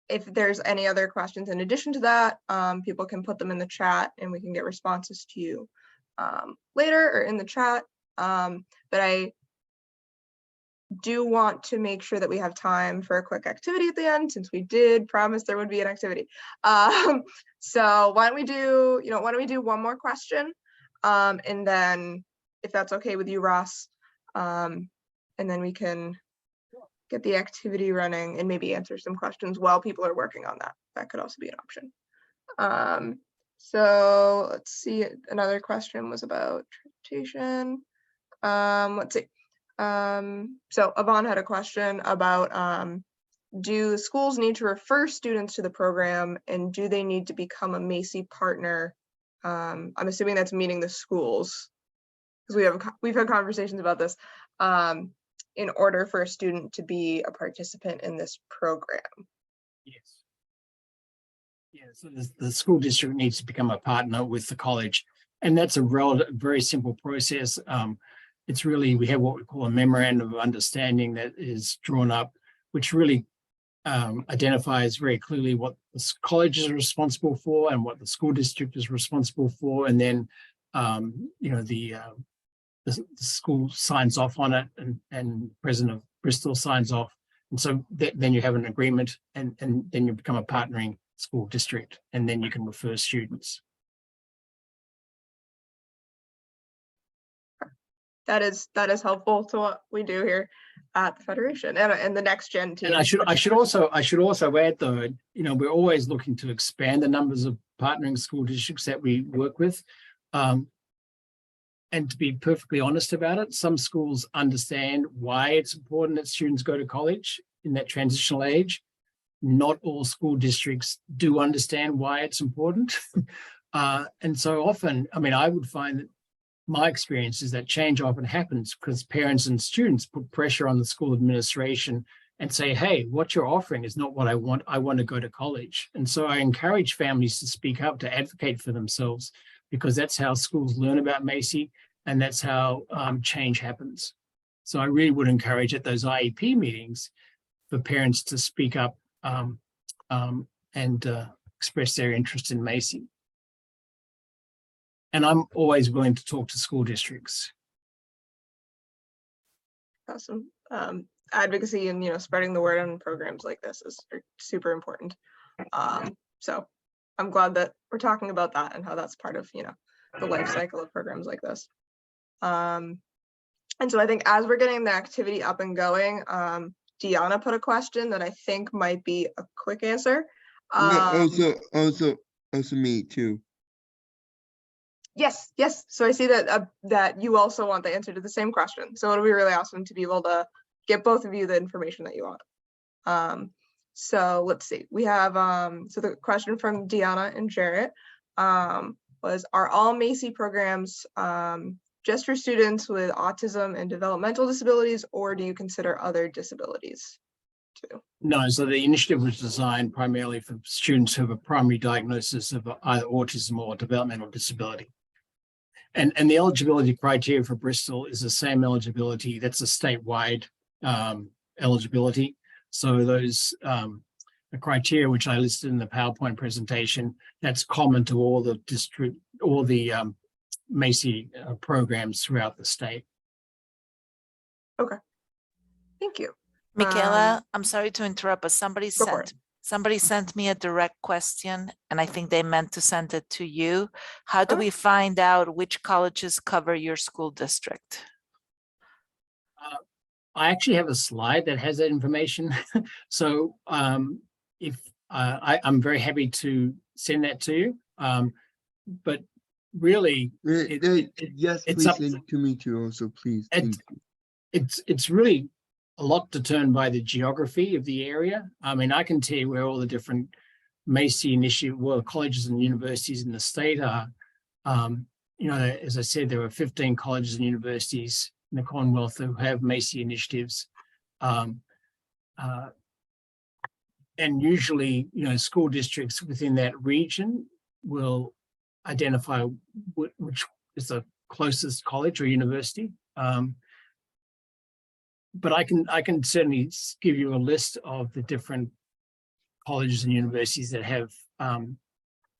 if there's any other questions in addition to that, people can put them in the chat and we can get responses to you later or in the chat. But I do want to make sure that we have time for a quick activity at the end, since we did promise there would be an activity. So why don't we do one more question, and then if that's okay with you, Ross, and then we can get the activity running and maybe answer some questions while people are working on that. That could also be an option. So let's see, another question was about transportation. Let's see. So Yvonne had a question about, do schools need to refer students to the program, and do they need to become a MAICEI partner? I'm assuming that's meaning the schools, because we've had conversations about this, in order for a student to be a participant in this program. Yes. Yeah, so the school district needs to become a partner with the college, and that's a very simple process. It's really, we have what we call a memorandum of understanding that is drawn up, which really identifies very clearly what the college is responsible for and what the school district is responsible for. And then, you know, the school signs off on it, and President of Bristol signs off. And so then you have an agreement, and then you become a partnering school district, and then you can refer students. That is helpful to what we do here at the Federation and the NextGen team. And I should also add, though, you know, we're always looking to expand the numbers of partnering school districts that we work with. And to be perfectly honest about it, some schools understand why it's important that students go to college in that transitional age. Not all school districts do understand why it's important. And so often, I mean, I would find that my experience is that change often happens because parents and students put pressure on the school administration and say, hey, what you're offering is not what I want. I want to go to college. And so I encourage families to speak up, to advocate for themselves, because that's how schools learn about MAICEI, and that's how change happens. So I really would encourage at those IEP meetings for parents to speak up and express their interest in MAICEI. And I'm always willing to talk to school districts. Awesome. Advocacy and, you know, spreading the word on programs like this is super important. So I'm glad that we're talking about that and how that's part of, you know, the life cycle of programs like this. And so I think as we're getting the activity up and going, Deanna put a question that I think might be a quick answer. Also me too. Yes, yes. So I see that that you also want the answer to the same question. So it'll be really awesome to be able to get both of you the information that you want. So let's see. We have so the question from Deanna and Jarrett was, are all MAICEI programs just for students with autism and developmental disabilities, or do you consider other disabilities too? No, so the initiative was designed primarily for students who have a primary diagnosis of either autism or developmental disability. And the eligibility criteria for Bristol is the same eligibility. That's a statewide eligibility. So those the criteria which I listed in the PowerPoint presentation, that's common to all the MAICEI programs throughout the state. Thank you. Mikayla, I'm sorry to interrupt, but somebody Go for sent me a direct question, and I think they meant to send it to you. How do Okay. we find out which colleges cover your school district? I actually have a slide that has that information. So if I'm very happy to send that to you. But really, Yes, it's please up- send it to me too also, please. Thank you. it's really a lot determined by the geography of the area. I mean, I can tell you where all the different MAICEI initiative, well, colleges and universities in the state are. You know, as I said, there are 15 colleges and universities in the Commonwealth who have MAICEI initiatives. And usually, you know, school districts within that region will identify which is the closest college or university. But I can certainly give you a list of the different colleges and universities that have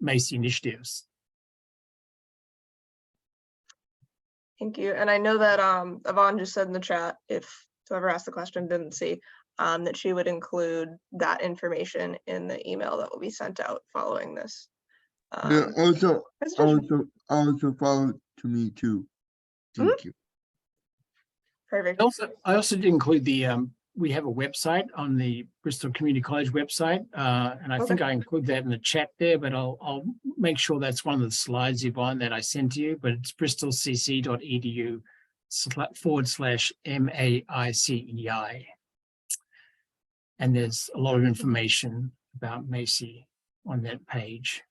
MAICEI initiatives. Thank you. And I know that Yvonne just said in the chat, if whoever asked the question didn't see, that she would include that information in the email that will be sent out following this. Yeah, also presentation. follow to me too. Thank you. Perfect. I also did include we have a website on the Bristol Community College website, and I think I include that in the chat there, but I'll make sure that's one of the slides, Yvonne, that I sent to you, but it's bristolcc.edu/MAICEI. And there's a lot of information about MAICEI on that page.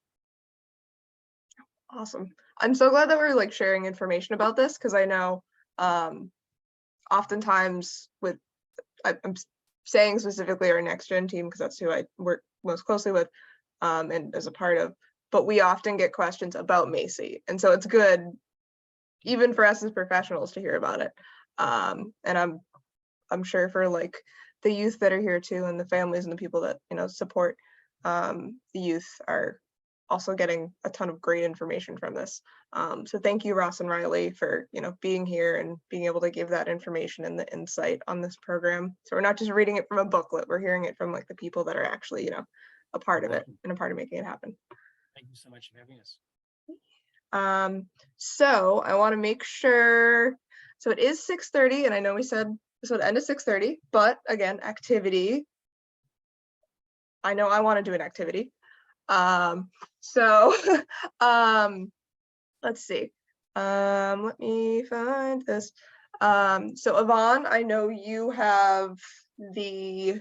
Awesome. I'm so glad that we're like sharing information about this, because I know oftentimes I'm saying specifically our NextGen team, because that's who I work most closely with and as a part of, but we often get questions about MAICEI. And so it's good, even for us as professionals, to hear about it. And I'm sure for like the youth that are here too, and the families and the people that, you know, support the youth are also getting a ton of great information from this. So thank you, Ross and Riley, for, you know, being here and being able to give that information and the insight on this program. So we're not just reading it from a booklet, we're hearing it from like the people that are actually, you know, a part of it and a part of making it happen. Thank you so much for having us. So I want to make sure, so it is 6:30, and I know we said this would end at 6:30, but again, activity. I know I want to do an activity. So let's see. Let me find this. So Yvonne, I know you have the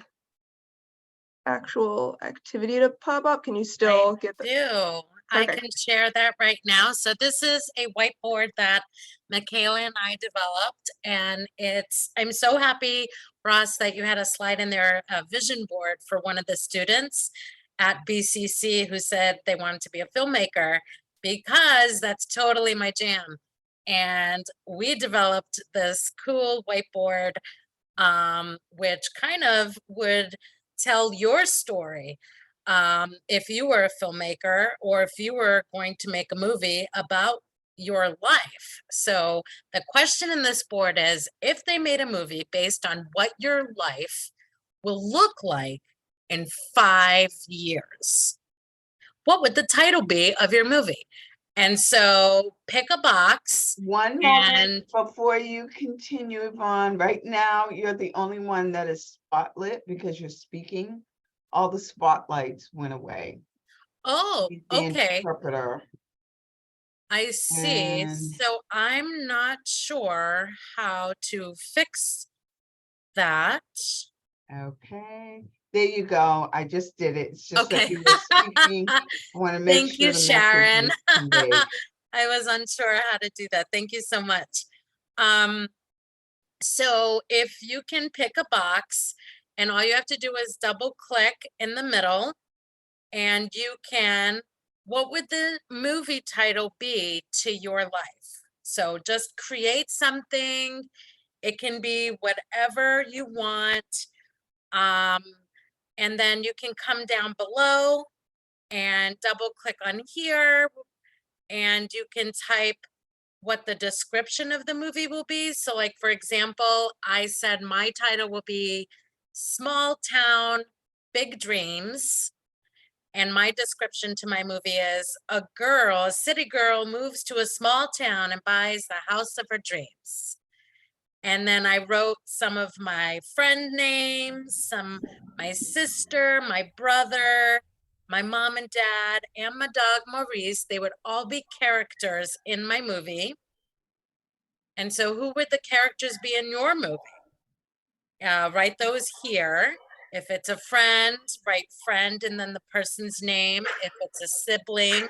actual activity to pop up. Can you still get the I can share that right now. So this is a whiteboard that Mikayla and I developed, and I'm so happy, Ross, that you had a slide in there, a vision board for one of the students at BCC who said they wanted to be a filmmaker, because that's totally my jam. And we developed this cool whiteboard, which kind of would tell your story. If you were a filmmaker, or if you were going to make a movie about your life. So the question in this board is, if they made a movie based on what your life will look like in 5 years, what would the title be of your movie? And so pick a box. One moment before you continue, Yvonne. Right now, you're the only one that is spotlit because you're speaking. All the spotlights went away. Oh, The okay. interpreter. I see. And- So I'm not sure how to fix that. Okay, there you go. I just did it. It's just that Okay. you were speaking. I want to make Thank sure you, the message Sharon. is conveyed. I was unsure how to do that. Thank you so much. So if you can pick a box and all you have to do is double click in the middle and you can, what would the movie title be to your life? So just create something. It can be whatever you want. And then you can come down below and double click on here and you can type what the description of the movie will be. So like, for example, I said my title will be Small Town, Big Dreams. And my description to my movie is a city girl moves to a small town and buys the house of her dreams. And then I wrote some of my friend names, my sister, my brother, my mom and dad, and my dog Maurice. They would all be characters in my movie. And so who would the characters be in your movie? Write those here. If it's a friend, write friend and then the person's name. If it's a sibling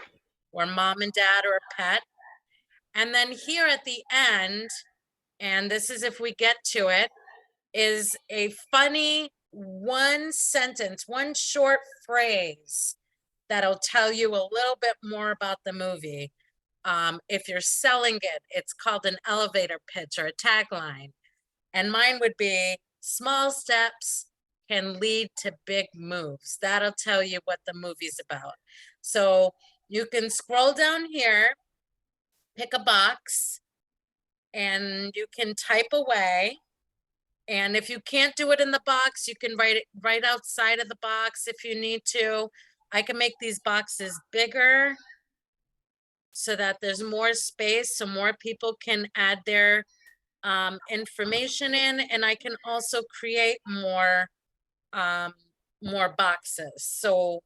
or mom and dad or a pet. And then here at the end, and this is if we get to it, is a funny one sentence, one short phrase that'll tell you a little bit more about the movie. If you're selling it, it's called an elevator pitch or a tagline. And mine would be small steps can lead to big moves. That'll tell you what the movie's about. So you can scroll down here, pick a box, and you can type away. And if you can't do it in the box, you can write it right outside of the box if you need to. I can make these boxes bigger so that there's more space so more people can add their information in, and I can also create more boxes. So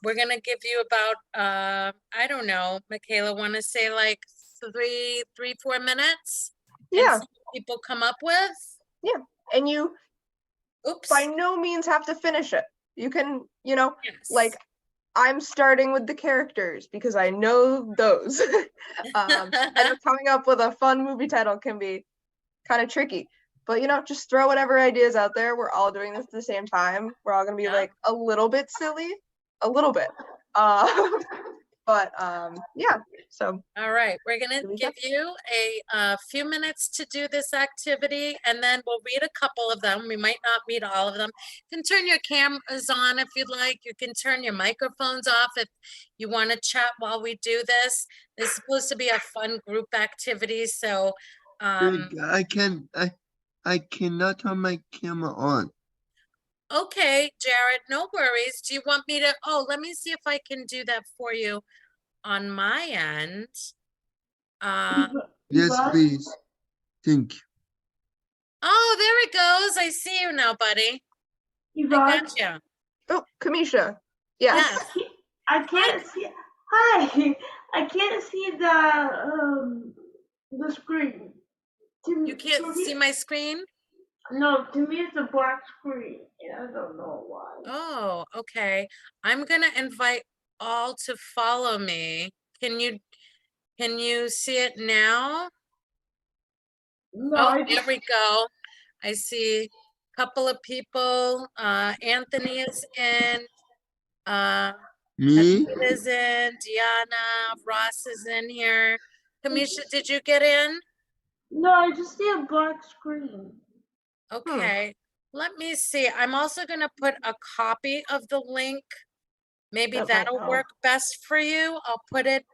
we're gonna give you about I don't know, Mikayla, want to say like 4 minutes? And Yeah, see what people come up with. and you Oops. by no means have to finish it. You can, Yes. like I'm starting with the characters because I know those. I know coming up with a fun movie title can be kind of tricky, but just throw whatever ideas out there. We're all doing this at the same time. We're all gonna be Yeah. like a little bit silly, a little bit. But yeah. So All right, we're gonna Here we give you a few minutes to do this activity and then we'll read a couple of them. We might not read all of them. You can turn your cameras on if you'd like. You can turn your microphones off if you want to chat while we do this. This is supposed to be a fun group activity, so I cannot turn my camera on. okay, Jared, no worries. Do you want me to, let me see if I can do that for you on my end. Yes, please. Thank you. Oh, there it goes. I see you now, buddy. I got you. oh, Kamisha. Yes. Yes. I can't see. Hi, I can't see the screen. You can't see my screen? No, to me it's a black screen, and I don't know why. Oh, okay. I'm gonna invite all to follow me. Can you see it now? No, Oh, I there just we go. I see a couple of people. Anthony is in. Me? David is in. Diana, Ross is in here. Kamisha, did you get in? no, I just see a black screen. Okay, let me see. I'm also gonna put a copy of the link. Maybe That might that'll help. work best for you. I'll put it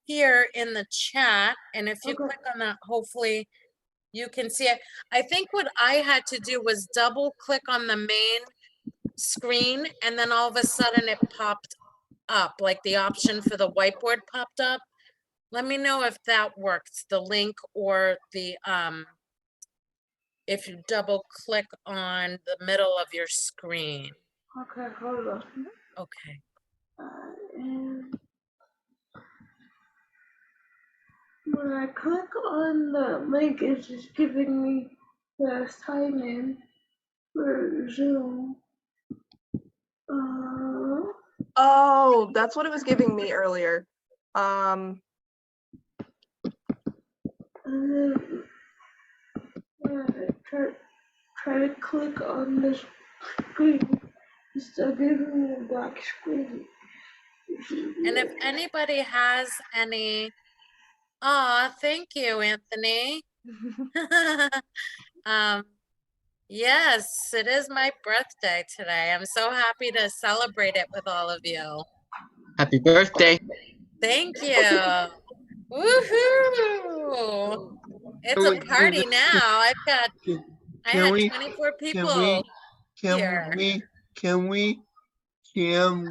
here in the chat. And if you Okay. click on that, hopefully you can see it. I think what I had to do was double click on the main screen and then all of a sudden it popped up, like the option for the whiteboard popped up. Let me know if that works, the link or the if you double click on the middle of your screen. Okay, hold on. Okay. And when I click on the link, it's just giving me the sign in for Zoom. Oh, that's what it was giving me earlier. And then when I try to click on the screen, it's still giving me a black screen. And if anybody has any, thank you, Anthony. Yes, it is my birthday today. I'm so happy to celebrate it with all of you. Happy birthday. Thank you. Woohoo! It's a party now. I Can had we- 24 people Can here.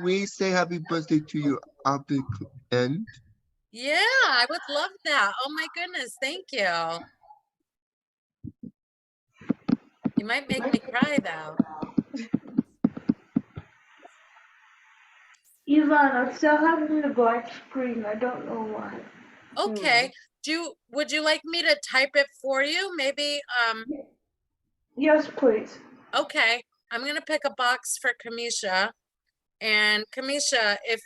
we say happy birthday to you at the end? Yeah, I would love that. Oh my goodness, thank you. You might make me cry though. Yvonne, I'm still having the black screen. I don't know why. Okay. Would you like me to type it for you? Maybe Yes, please. okay. I'm gonna pick a box for Kamisha. And Kamisha, if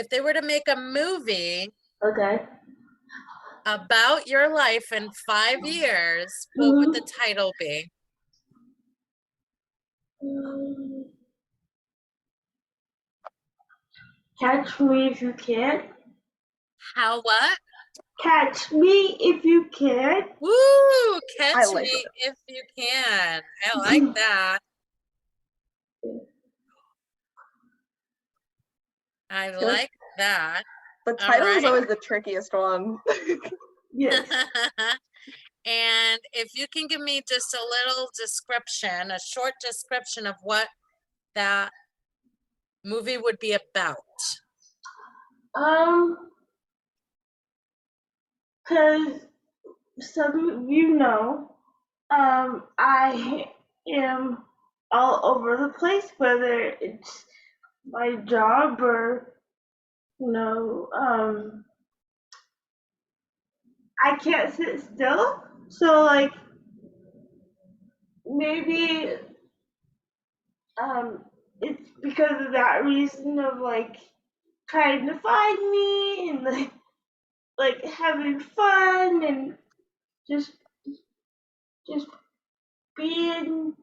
they were to make a movie Okay. about your life in 5 years, what would the title be? Catch me if you can. How what? Catch me if you can. Woo! Catch like me if you can. I like that. I like that. The All title is right. always the trickiest one. Yes. And if you can give me just a little description, a short description of what that movie would be about. Cause some of you know, I am all over the place, whether it's my job or, I can't sit still. So like, maybe, it's because of that reason of like trying to find me and like having fun and just being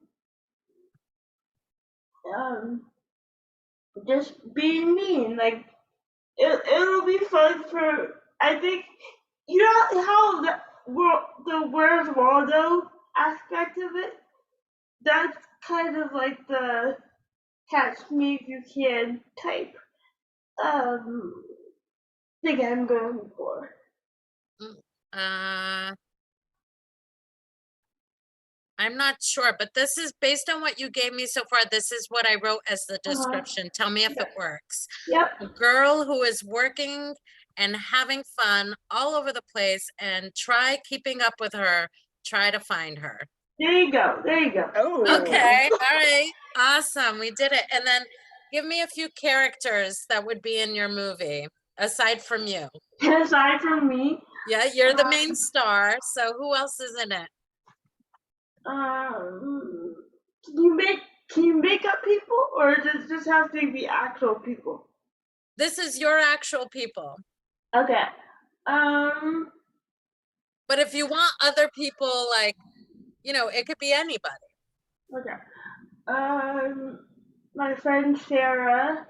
just being me, and like it'll be fun for, I think, how the Where's Waldo aspect of it, that's kind of like the catch me if you can type thing I'm going for. I'm not sure, but this is based on what you gave me so far. This is what I wrote as the description. Tell me if it works. Yep. A girl who is working and having fun all over the place, and try keeping up with her, try to find her. There you go. Oh. Okay. All right. Awesome. We did it. And then give me a few characters that would be in your movie aside from you. Aside from me, Yeah, you're the main star. So who else is in it? can you make up people, or does it just have to be actual people? This is your actual people. Okay. But if you want other people, like, it could be anybody. Okay. My friend Sarah.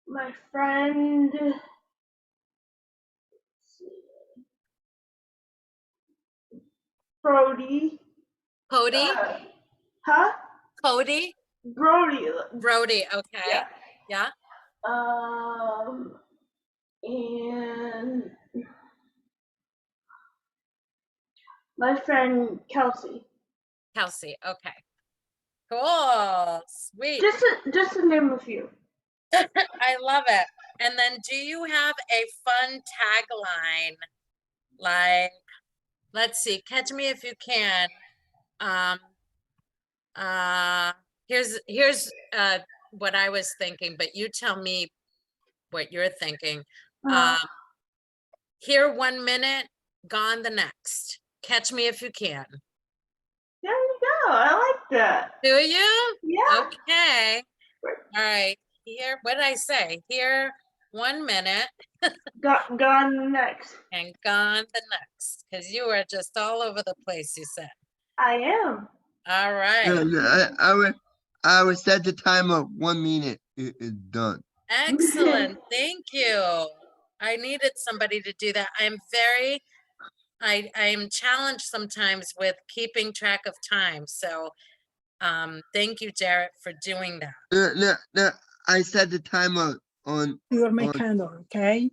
My friend. Brody. Cody? Huh? Cody? Brody. Brody, okay. Yeah. And my friend Kelsey. Kelsey, okay. Cool. Sweet. Just to name a few. I love it. And then do you have a fun tagline? Like, let's see, catch me if you can. Here's what I was thinking, but you tell me what you're thinking. Uh, Here 1 minute, gone the next. Catch me if you can. there you go. I like that. Do you? Yeah. Okay. All right. Here, what did I say? Here 1 minute Gone next. and gone the next. Because you were just all over the place, you said. I am. All No, right. no, I would set the timer 1 minute. It is done. Excellent. Thank you. I needed somebody to do that. I am challenged sometimes with keeping track of time. So thank you, Jarrett, for doing that. No, I set the timer on You're my on- candle, okay?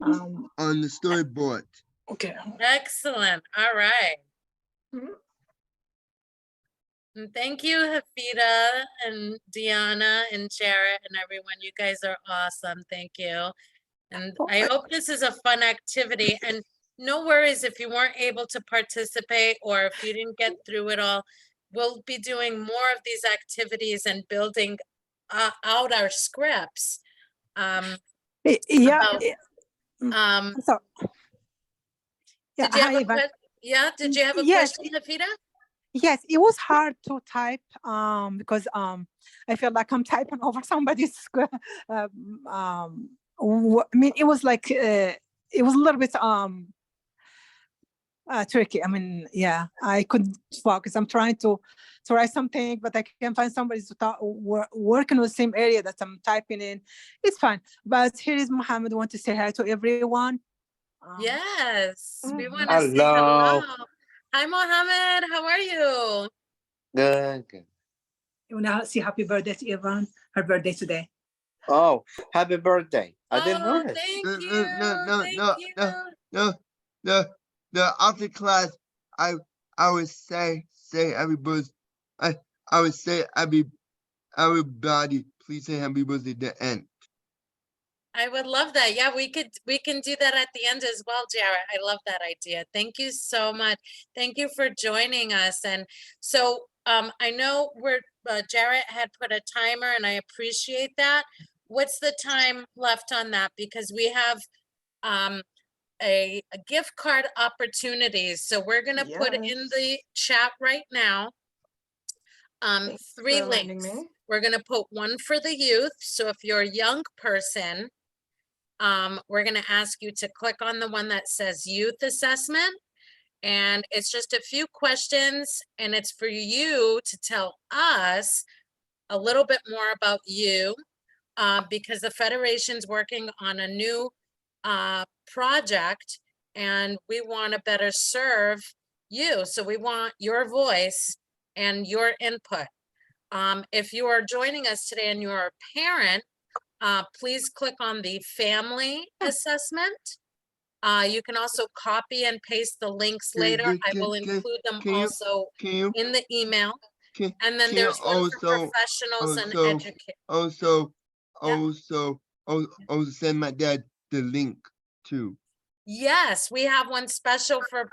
on the storyboard. Okay. Excellent. All right. Mhm. And thank you, Hafida and Deanna and Jarrett and everyone. You guys are awesome. Thank you. And I hope this is a fun activity. And no worries if you weren't able to participate or if you didn't get through it all. We'll be doing more of these activities and building out our scripts. Yeah. About- So, yeah, Did you have hi, a Ivan. yeah? Did you have a Yes. question, Hafida? Yes, it was hard to type because I feel like I'm typing over somebody's I mean, it was like it was a little bit tricky. I mean, yeah, I couldn't focus. I'm trying to write something, but I can't find somebody to working with the same area that I'm typing in. It's fine. But here is Mohammed. Want to say hi to everyone. Yes, we Mhm. want to say hello. Hello. Hi, Mohammed. How are you? Good. You want to say happy birthday to Ivan? Her birthday today. Oh, happy birthday. I didn't Oh, notice. thank No, you. no, no, Thank no, you. no, after class, I would say everybody, I would say everybody, please say happy birthday at the end. I would love that. Yeah, we can do that at the end as well, Jarrett. I love that idea. Thank you so much. Thank you for joining us. And so I know Jarrett had put a timer and I appreciate that. What's the time left on that? Because we have a gift card opportunities. So we're gonna put in Yes. the chat right now. Thanks for 3 reminding links. me. We're gonna put one for the youth. So if you're a young person, we're gonna ask you to click on the one that says youth assessment. And it's just a few questions and it's for you to tell us a little bit more about you because the Federation's working on a new project and we want to better serve you. So we want your voice and your input. If you are joining us today and you're a parent, please click on the family assessment. You can also copy and paste the links later. I will include them can you- also Can you, in the email. can, And then can you there's one for also, professionals and also, educators. also send my dad the link too. Yes, we have one special for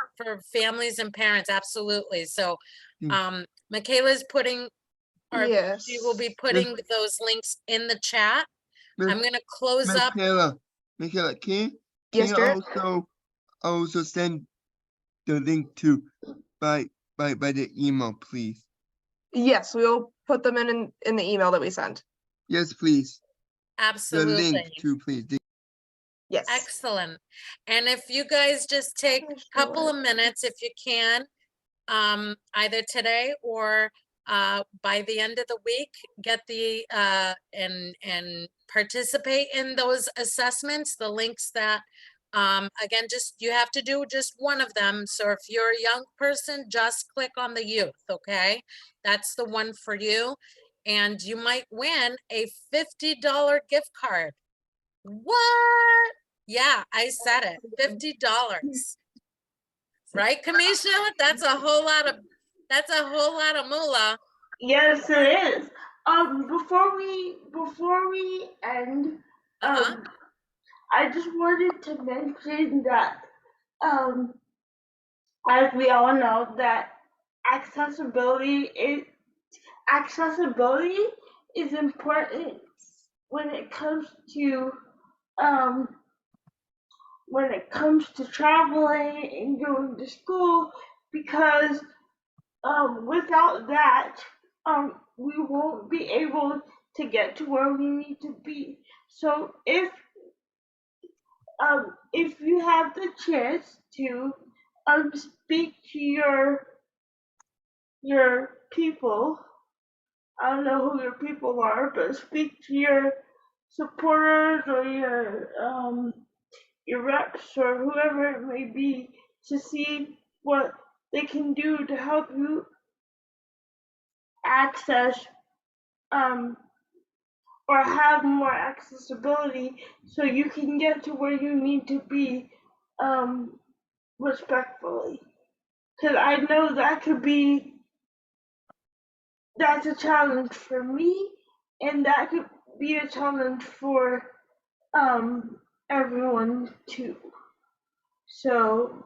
families and parents, absolutely. So Hmm. Mikayla's putting, or Yes. she will be putting those links in the chat. Miss- I'm gonna close up. Mikayla, can Yes, you Jared? also send the link to by the email, please? Yes, we'll put them in the email that we send. Yes, please. The Absolutely. link too, please. Yes. Excellent. And if you guys just take a couple of minutes, if you can, either today or by the end of the week, get the and participate in those assessments, the links that again, just you have to do just one of them. So if you're a young person, just click on the youth, okay? That's the one for you. And you might win a $50 gift card. What? Yeah, I said it. $50. Right, Kamisha? That's a whole lot of moolah. Yes, it is. Before we end, Uh-huh. I just wanted to mention that, as we all know, that accessibility is important when it comes to when it comes to traveling and going to school, because without that, we won't be able to get to where we need to be. So if you have the chance to speak to your people, I don't know who your people are, but speak to your supporters or your reps or whoever it may be to see what they can do to help you access or have more accessibility so you can get to where you need to be respectfully. Because I know that's a challenge for me, and that could be a challenge for everyone too. So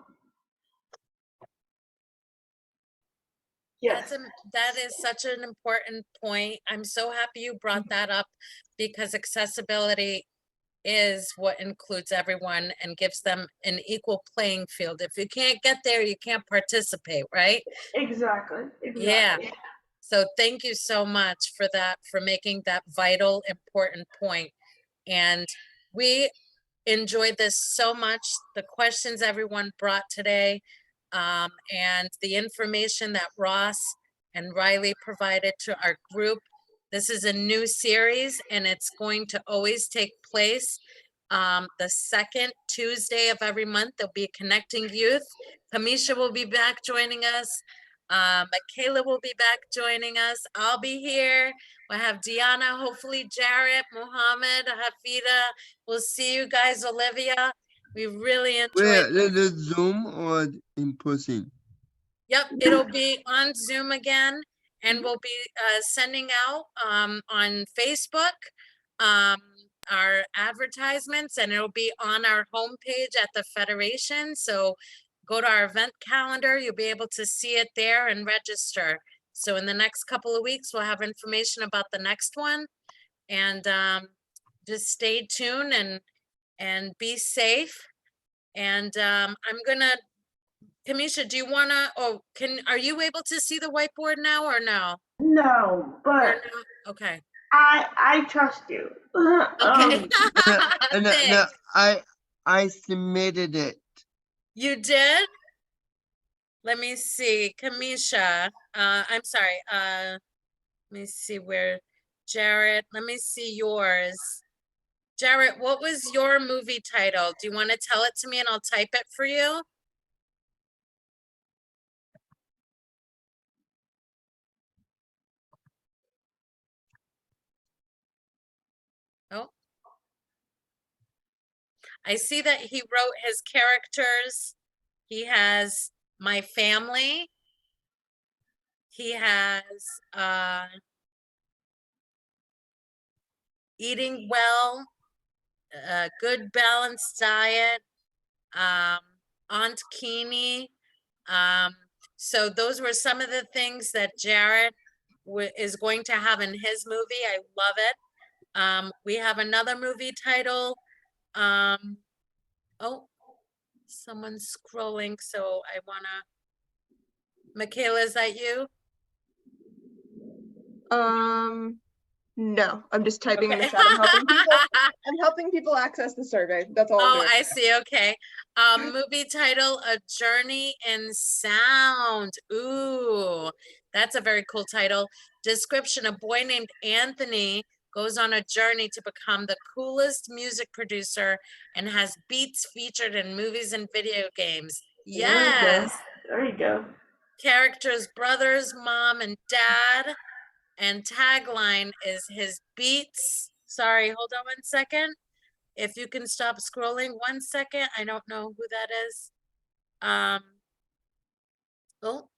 yes. That is such an important point. I'm so happy you brought that up because accessibility is what includes everyone and gives them an equal playing field. If you can't get there, you can't participate, right? Exactly. Yeah. So thank you so much for that, for making that vital, important point. And we enjoyed this so much, the questions everyone brought today, and the information that Ross and Riley provided to our group. This is a new series and it's going to always take place the second Tuesday of every month. There'll be Connecting Youth. Kamisha will be back joining us. Mikayla will be back joining us. I'll be here. We'll have Deanna, hopefully Jarrett, Muhammad, Hafida. We'll see you guys, Olivia. We really enjoyed Wait, the Zoom or in person? Yep, it'll be on Zoom again, and we'll be sending out on Facebook our advertisements, and it'll be on our homepage at the Federation. So go to our event calendar, you'll be able to see it there and register. So in the next couple of weeks, we'll have information about the next one, and just stay tuned and be safe. And I'm gonna, Kamisha, do you wanna, are you able to see the whiteboard now or no? No, Or but no? Okay. I trust you. Okay. No, Thanks. I submitted it. You did? Let me see, Kamisha, I'm sorry, let me see where, Jarrett, let me see yours. Jarrett, what was your movie title? Do you want to tell it to me and I'll type it for you? Oh. I see that he wrote his characters. He has My Family. He has Eating Well, Good Balanced Diet, Aunt Keene. So those were some of the things that Jared is going to have in his movie. I love it. We have another movie title. Oh, someone's scrolling, so I wanna, Mikayla, is that you? No, I'm just typing in the Okay. chat. I'm helping people access the survey. That's all I'm Oh, doing. I see. Okay. Movie title, A Journey in Sound. Ooh, that's a very cool title. Description, a boy named Anthony goes on a journey to become the coolest music producer and has beats featured in movies and video games. Yes. There you go. Characters, brothers, mom, and dad. And tagline is his beats. Sorry, hold on 1 second. If you can stop scrolling 1 second, I don't know who that is. Oh,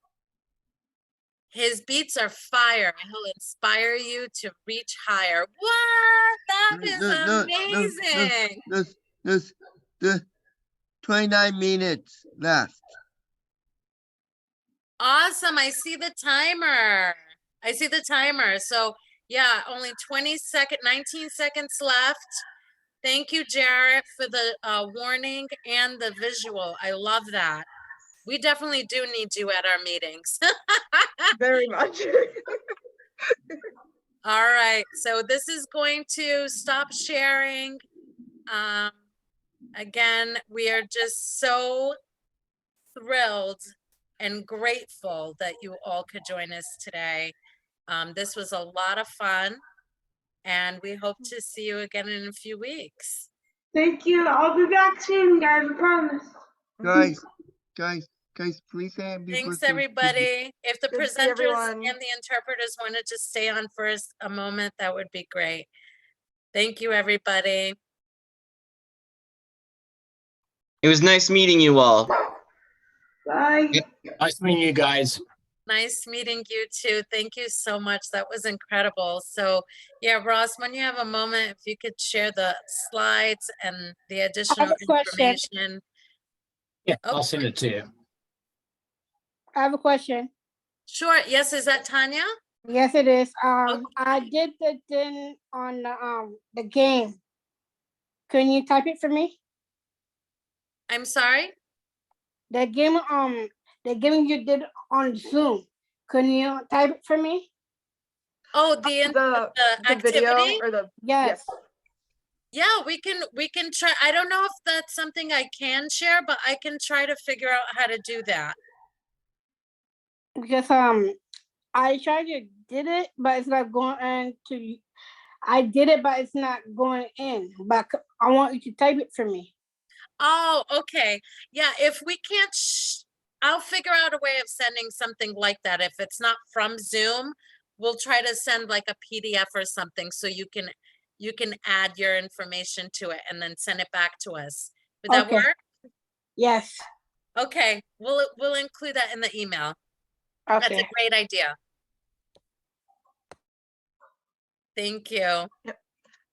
his beats are fire. He'll inspire you to reach higher. What? That is amazing. The 29 minutes left. Awesome. I see the timer. I see the timer. So yeah, only 19 seconds left. Thank you, Jarrett, for the warning and the visual. I love that. We definitely do need you at our meetings. Very much. All right, so this is going to stop sharing. Again, we are just so thrilled and grateful that you all could join us today. This was a lot of fun, and we hope to see you again in a few weeks. Thank you. I'll be back soon, guys. I promise. Guys, please say happy Thanks, birthday to- everybody. If the Good to see presenters everyone. and the interpreters want to just stay on for a moment, that would be great. Thank you, everybody. It was nice meeting you all. Bye. Nice meeting you guys. Nice meeting you too. Thank you so much. That was incredible. So yeah, Ross, when you have a moment, if you could share the slides and the additional a question. information. Yeah, Oh. I'll send it to you. I have a question. Sure. Yes, is that Tanya? Yes, it is. Okay. I did the thing on the game. Can you type it for me? I'm sorry. The game you did on Zoom. Can you type it for me? Oh, the video activity. or the Yes. Yeah, we can try. I don't know if that's something I can share, but I can try to figure out how to do that. Because I tried to did it, but it's not going into. I did it, but it's not going in. But I want you to type it for me. Oh, okay. Yeah, if we can't, I'll figure out a way of sending something like that. If it's not from Zoom, we'll try to send like a PDF or something so you can add your information to it and then send it back to us. Would that Okay. work? Yes. Okay, we'll include that in the email. That's Okay. a great idea. Thank you. Yep.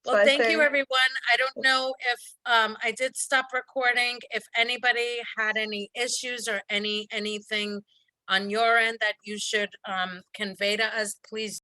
Well, So I thank you, think- everyone. I don't know if I did stop recording. If anybody had any issues or anything on your end that you should convey to us, please